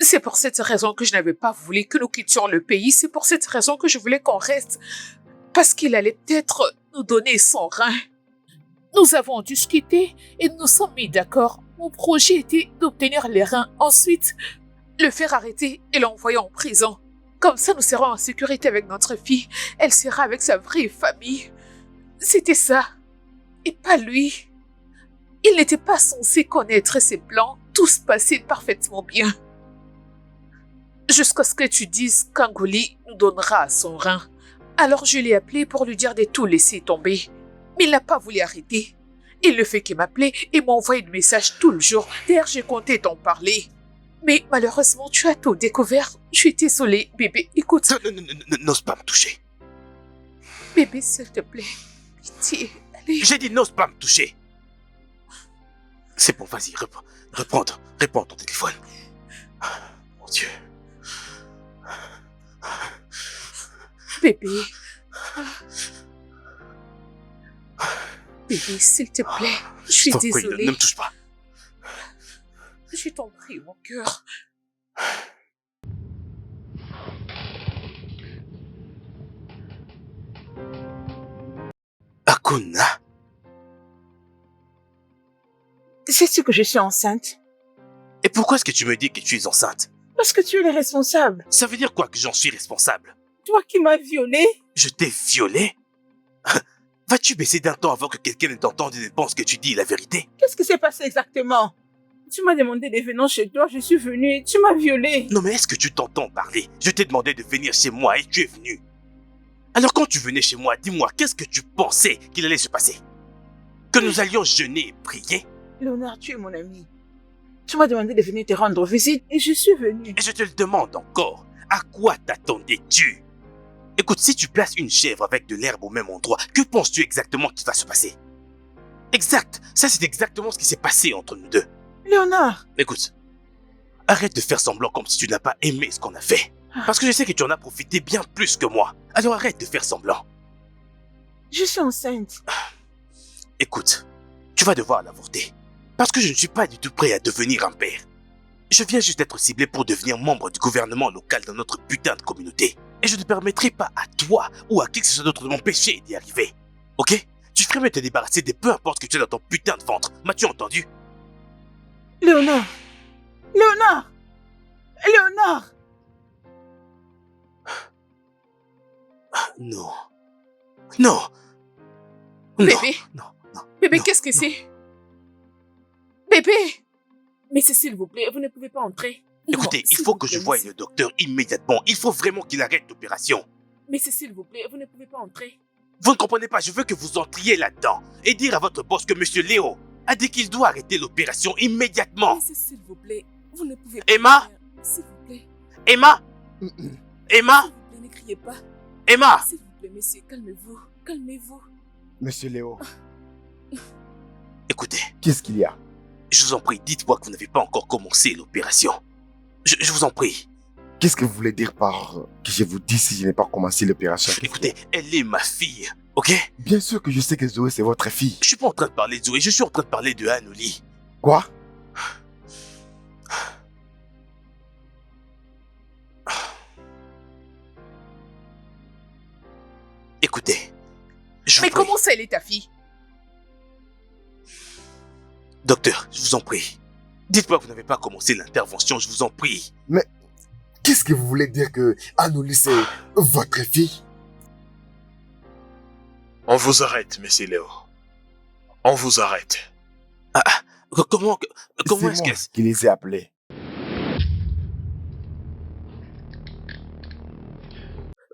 C'est pour cette raison que je n'avais pas voulu que nous quittions le pays. C'est pour cette raison que je voulais qu'on reste. Parce qu'il allait peut-être nous donner son rein. Nous avons discuté et nous nous sommes mis d'accord. Mon projet était d'obtenir les reins. Ensuite, le faire arrêter et l'envoyer en prison. Comme ça, nous serons en sécurité avec notre fille. Elle sera avec sa vraie famille. C'était ça. Et pas lui. Il n'était pas censé connaître ses plans. Tout se passait parfaitement bien. Jusqu'à ce que tu dises qu'Angoli nous donnera son rein. Alors je l'ai appelé pour lui dire de tout laisser tomber. Mais il n'a pas voulu arrêter. Il ne fait que m'appeler et m'envoyer des messages tout le jour. D'ailleurs, j'ai compté t'en parler. Mais malheureusement, tu as tout découvert. Je suis désolée, bébé. Écoute. N'ose pas me toucher. Bébé, s'il te plaît. Pitié, allez. J'ai dit n'ose pas me toucher. C'est bon, vas-y, réponds ton téléphone. Mon Dieu. Bébé. Bébé, s'il te plaît. Je suis désolée. Ne me touche pas. Je t'en prie, mon cœur. Akuna. Sais-tu que je suis enceinte? Et pourquoi est-ce que tu me dis que tu es enceinte? Parce que tu es le responsable. Ça veut dire quoi que j'en suis responsable? Toi qui m'as violée. Je t'ai violé? Vas-tu baisser d'un temps avant que quelqu'un ne t'entende et ne pense que tu dis la vérité? Qu'est-ce qui s'est passé exactement? Tu m'as demandé de venir chez toi, je suis venue et tu m'as violée. Non mais est-ce que tu t'entends parler? Je t'ai demandé de venir chez moi et tu es venu. Alors quand tu venais chez moi, dis-moi, qu'est-ce que tu pensais qu'il allait se passer? Que nous allions jeûner et prier? Léonard, tu es mon ami. Tu m'as demandé de venir te rendre visite et je suis venue. Et je te le demande encore, à quoi t'attendais-tu? Écoute, si tu places une chèvre avec de l'herbe au même endroit, que penses-tu exactement qu'il va se passer? Exact, ça c'est exactement ce qui s'est passé entre nous deux. Léonard. Écoute, arrête de faire semblant comme si tu n'as pas aimé ce qu'on a fait. Parce que je sais que tu en as profité bien plus que moi. Alors arrête de faire semblant. Je suis enceinte. Écoute, tu vas devoir l'avorter. Parce que je ne suis pas du tout prêt à devenir un père. Je viens juste d'être ciblé pour devenir membre du gouvernement local dans notre putain de communauté. Et je ne permettrai pas à toi ou à qui que ce soit d'autre de m'empêcher d'y arriver. Ok? Tu ferais mieux de te débarrasser de peu importe ce que tu as dans ton putain de ventre. M'as-tu entendu? Léonard. Léonard. Léonard. Non. Non. Bébé. Non. Bébé, non, qu'est-ce que non. c'est? Bébé. Mais s'il vous plaît, vous ne pouvez pas entrer. Écoutez, Non, il s'il faut vous que je plaît, voie monsieur. le docteur immédiatement. Il faut vraiment qu'il arrête l'opération. Mais s'il vous plaît, vous ne pouvez pas entrer. Vous ne comprenez pas, je veux que vous entriez là-dedans et dire à votre boss que Monsieur Léo a dit qu'il doit arrêter l'opération immédiatement. Monsieur, s'il vous plaît, vous ne pouvez pas... Emma? le faire. S'il vous plaît, Emma? Emma? s'il vous plaît, ne criez pas. Emma? S'il vous plaît, monsieur, calmez-vous. Calmez-vous. Monsieur Léo, Écoutez, qu'est-ce qu'il y a? je vous en prie, dites-moi que vous n'avez pas encore commencé l'opération. Je vous en prie. Qu'est-ce que vous voulez dire par que je vous dis si je n'ai pas commencé l'opération? Écoutez, elle est ma fille, ok? Bien sûr que je sais que Zoé, c'est votre fille. Je suis pas en train de parler de Zoé, je suis en train de parler de Anoli. Quoi? Écoutez, je vous Mais prie. comment ça, elle est ta fille? Docteur, je vous en prie. Dites-moi que vous n'avez pas commencé l'intervention, je vous en prie. Qu'est-ce que vous voulez dire que Anoli, c'est votre fille? On vous arrête, monsieur Léo. On vous arrête. Comment C'est est-ce moi qu'elle... qui les ai appelés.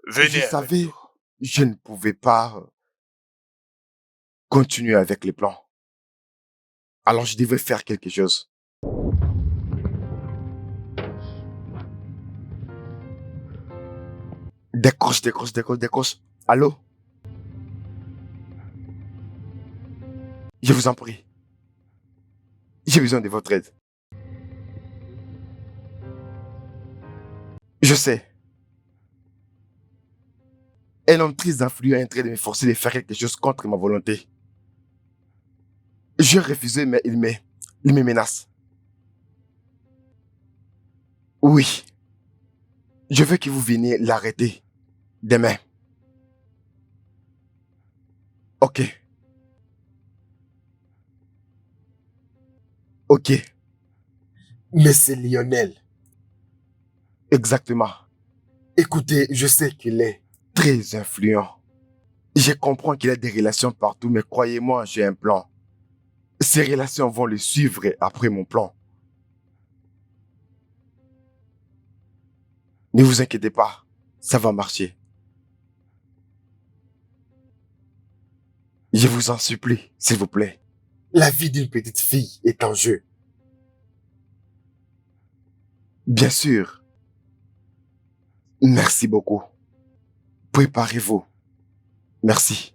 Venez. Je avec savais, nous. je ne pouvais pas continuer avec les plans. Alors je devais faire quelque chose. Décroche, décroche, décroche, décroche. Allô? Je vous en prie. J'ai besoin de votre aide. Je sais. Un homme très influent est en train de me forcer de faire quelque chose contre ma volonté. J'ai refusé, mais il me menace. Oui. Je veux que vous veniez l'arrêter. Demain. Ok. Ok. Mais c'est Lionel. Exactement. Écoutez, je sais qu'il est très influent. Je comprends qu'il a des relations partout, mais croyez-moi, j'ai un plan. Ces relations vont le suivre après mon plan. Ne vous inquiétez pas, ça va marcher. Je vous en supplie, s'il vous plaît. La vie d'une petite fille est en jeu. Bien sûr. Merci beaucoup. Préparez-vous. Merci.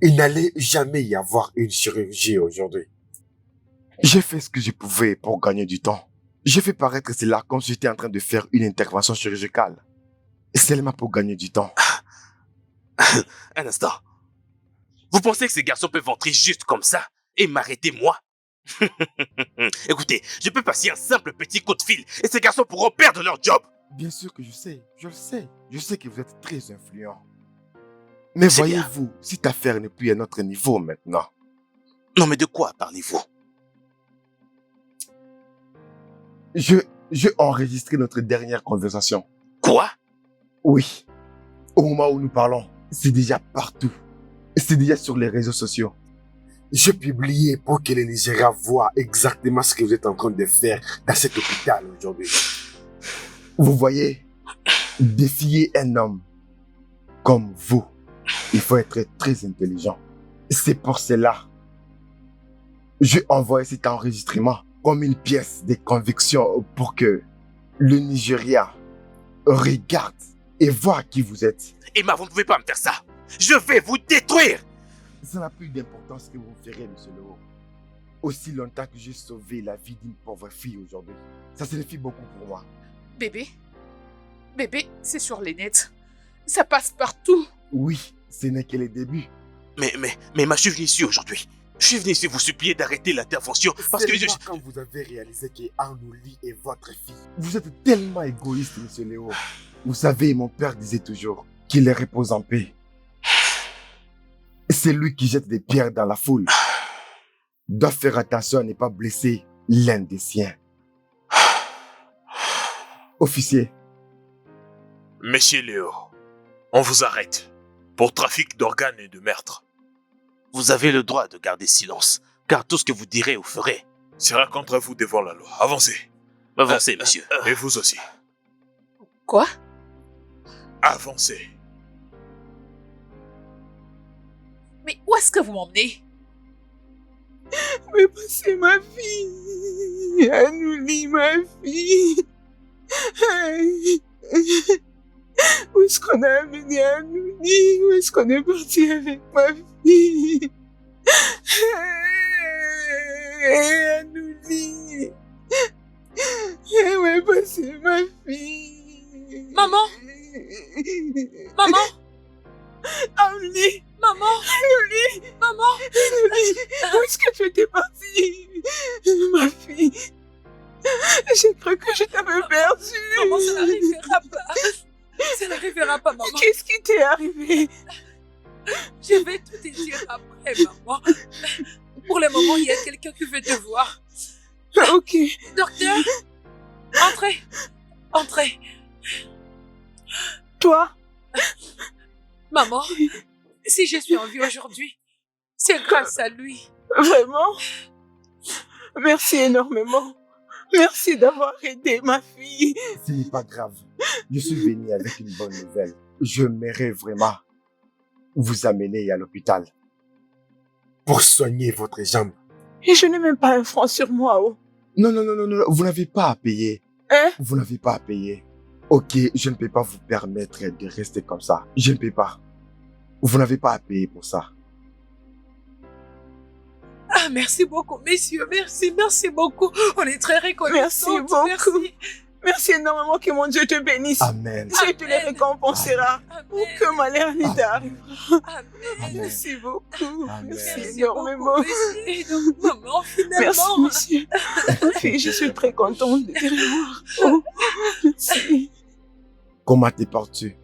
Il n'allait jamais y avoir une chirurgie aujourd'hui. J'ai fait ce que je pouvais pour gagner du temps. J'ai fait paraître cela comme si j'étais en train de faire une intervention chirurgicale. Seulement pour gagner du temps. Un instant. Vous pensez que ces garçons peuvent entrer juste comme ça et m'arrêter moi? Écoutez, je peux passer un simple petit coup de fil et ces garçons pourront perdre leur job. Bien sûr que je sais, je le sais. Je sais que vous êtes très influent. Mais C'est bien. voyez-vous, cette affaire n'est plus à notre niveau maintenant. Non mais de quoi parlez-vous? J'ai enregistré notre dernière conversation. Quoi? Oui. Au moment où nous parlons, c'est déjà partout. C'est déjà sur les réseaux sociaux. J'ai publié pour que les Nigériens voient exactement ce que vous êtes en train de faire dans cet hôpital aujourd'hui. Vous voyez, défier un homme comme vous, il faut être très intelligent. C'est pour cela. J'ai envoyé cet enregistrement comme une pièce de conviction pour que le Nigeria regarde et voit qui vous êtes. Emma, vous ne pouvez pas me faire ça. Je vais vous détruire. Ça n'a plus d'importance que vous ferez, monsieur Leroux. Aussi longtemps que j'ai sauvé la vie d'une pauvre fille aujourd'hui. Ça signifie beaucoup pour moi. Bébé, c'est sur les nets. Ça passe partout. Oui, ce n'est que le début. Mais Emma, je suis venu ici aujourd'hui. Je suis venu ici vous supplier d'arrêter l'intervention parce que Seulement quand vous avez réalisé qu'Anouli est votre fille. Vous êtes tellement égoïste, monsieur Léo. Vous savez, mon père disait toujours qu'il repose en paix. C'est lui qui jette des pierres dans la foule. Doit faire attention à ne pas blesser l'un des siens. Officier, Monsieur Léo, on vous arrête pour trafic d'organes et de meurtre. vous avez le droit de garder silence, car tout ce que vous direz ou ferez, Sera contre vous devant la loi. Avancez. avancez, monsieur. Et vous aussi. Quoi? Avancez. Mais où est-ce que vous m'emmenez? Mais c'est ma fille. Anouli, ma fille. Aïe. Où est-ce qu'on a amené Anouli? Où est-ce qu'on est parti avec ma fille? Anouli. Où est passée ma fille? Maman? Maman? Anouli. Maman? Anouli. Maman? Anouli. Où est-ce que tu étais partie? Ma fille. J'ai cru que je t'avais perdue. Maman, ça n'arrivera pas. Ça n'arrivera pas, maman. Qu'est-ce qui t'est arrivé? Je vais tout te dire après, maman. Pour le moment, il y a quelqu'un qui veut te voir. Ok. Docteur, entrez. Entrez. Toi? Maman, si je suis en vie aujourd'hui, c'est grâce à lui. Vraiment? Merci énormément. Merci d'avoir aidé ma fille. Ce n'est pas grave. Je suis venu avec une bonne nouvelle. J'aimerais vraiment vous amener à l'hôpital pour soigner votre jambe. Et je n'ai même pas un franc sur moi, oh. Non, non, non, non, non, vous n'avez pas à payer. Hein? Vous n'avez pas à payer. Ok, je ne peux pas vous permettre de rester comme ça. Je ne peux pas. Vous n'avez pas à payer pour ça. Ah, merci beaucoup, messieurs. Merci beaucoup. On est très Merci reconnaissants. beaucoup. Merci énormément, que mon Dieu te bénisse. Amen. Dieu te le récompensera. Ou que malheur n'y t'arrive. Amen. Amen. Merci beaucoup. Amen. Merci Merci énormément. beaucoup, messieurs. Et donc, maman, finalement. Merci, monsieur. Et je suis très contente de te revoir. Oh, merci. Comment te portes-tu?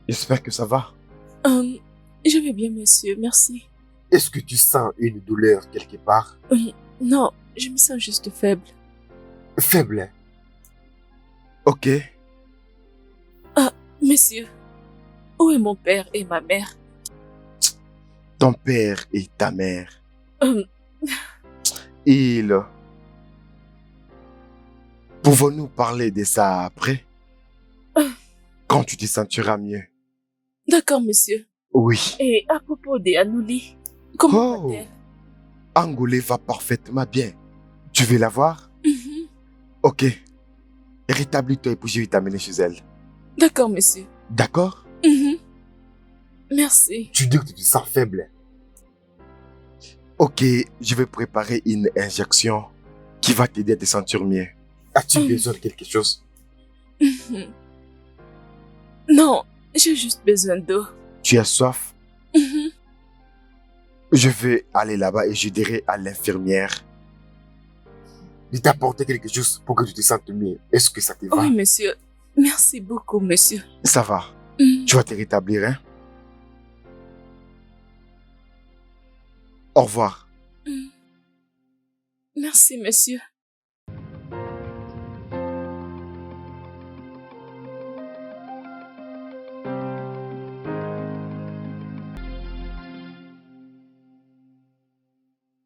J'espère que ça va. Je vais bien, monsieur, merci. Est-ce que tu sens une douleur quelque part? Non, je me sens juste faible. Faible. Ok. Monsieur, où est mon père et ma mère? Ton père et ta mère. Euh, Ils... Pouvons-nous parler de ça après? Quand tu te sentiras mieux. D'accord, monsieur. Oui. Et à propos des Anouli, comment Oh. va-t-elle? Angoulé va parfaitement bien. Tu veux la voir? Mhm. Ok. Rétablis-toi et puis je vais t'amener chez elle. D'accord, monsieur. D'accord? Mhm. Merci. Tu dis que tu te sens faible. Ok, je vais préparer une injection qui va t'aider à te sentir mieux. As-tu besoin de quelque chose? Mhm. Non, j'ai juste besoin d'eau. Tu as soif? Mhm. Je vais aller là-bas et je dirai à l'infirmière de t'apporter quelque chose pour que tu te sentes mieux. Est-ce que ça te va? Oui, monsieur. Merci beaucoup, monsieur. Ça va. Mhm. Tu vas te rétablir, hein? Au revoir. Mhm. Merci, monsieur.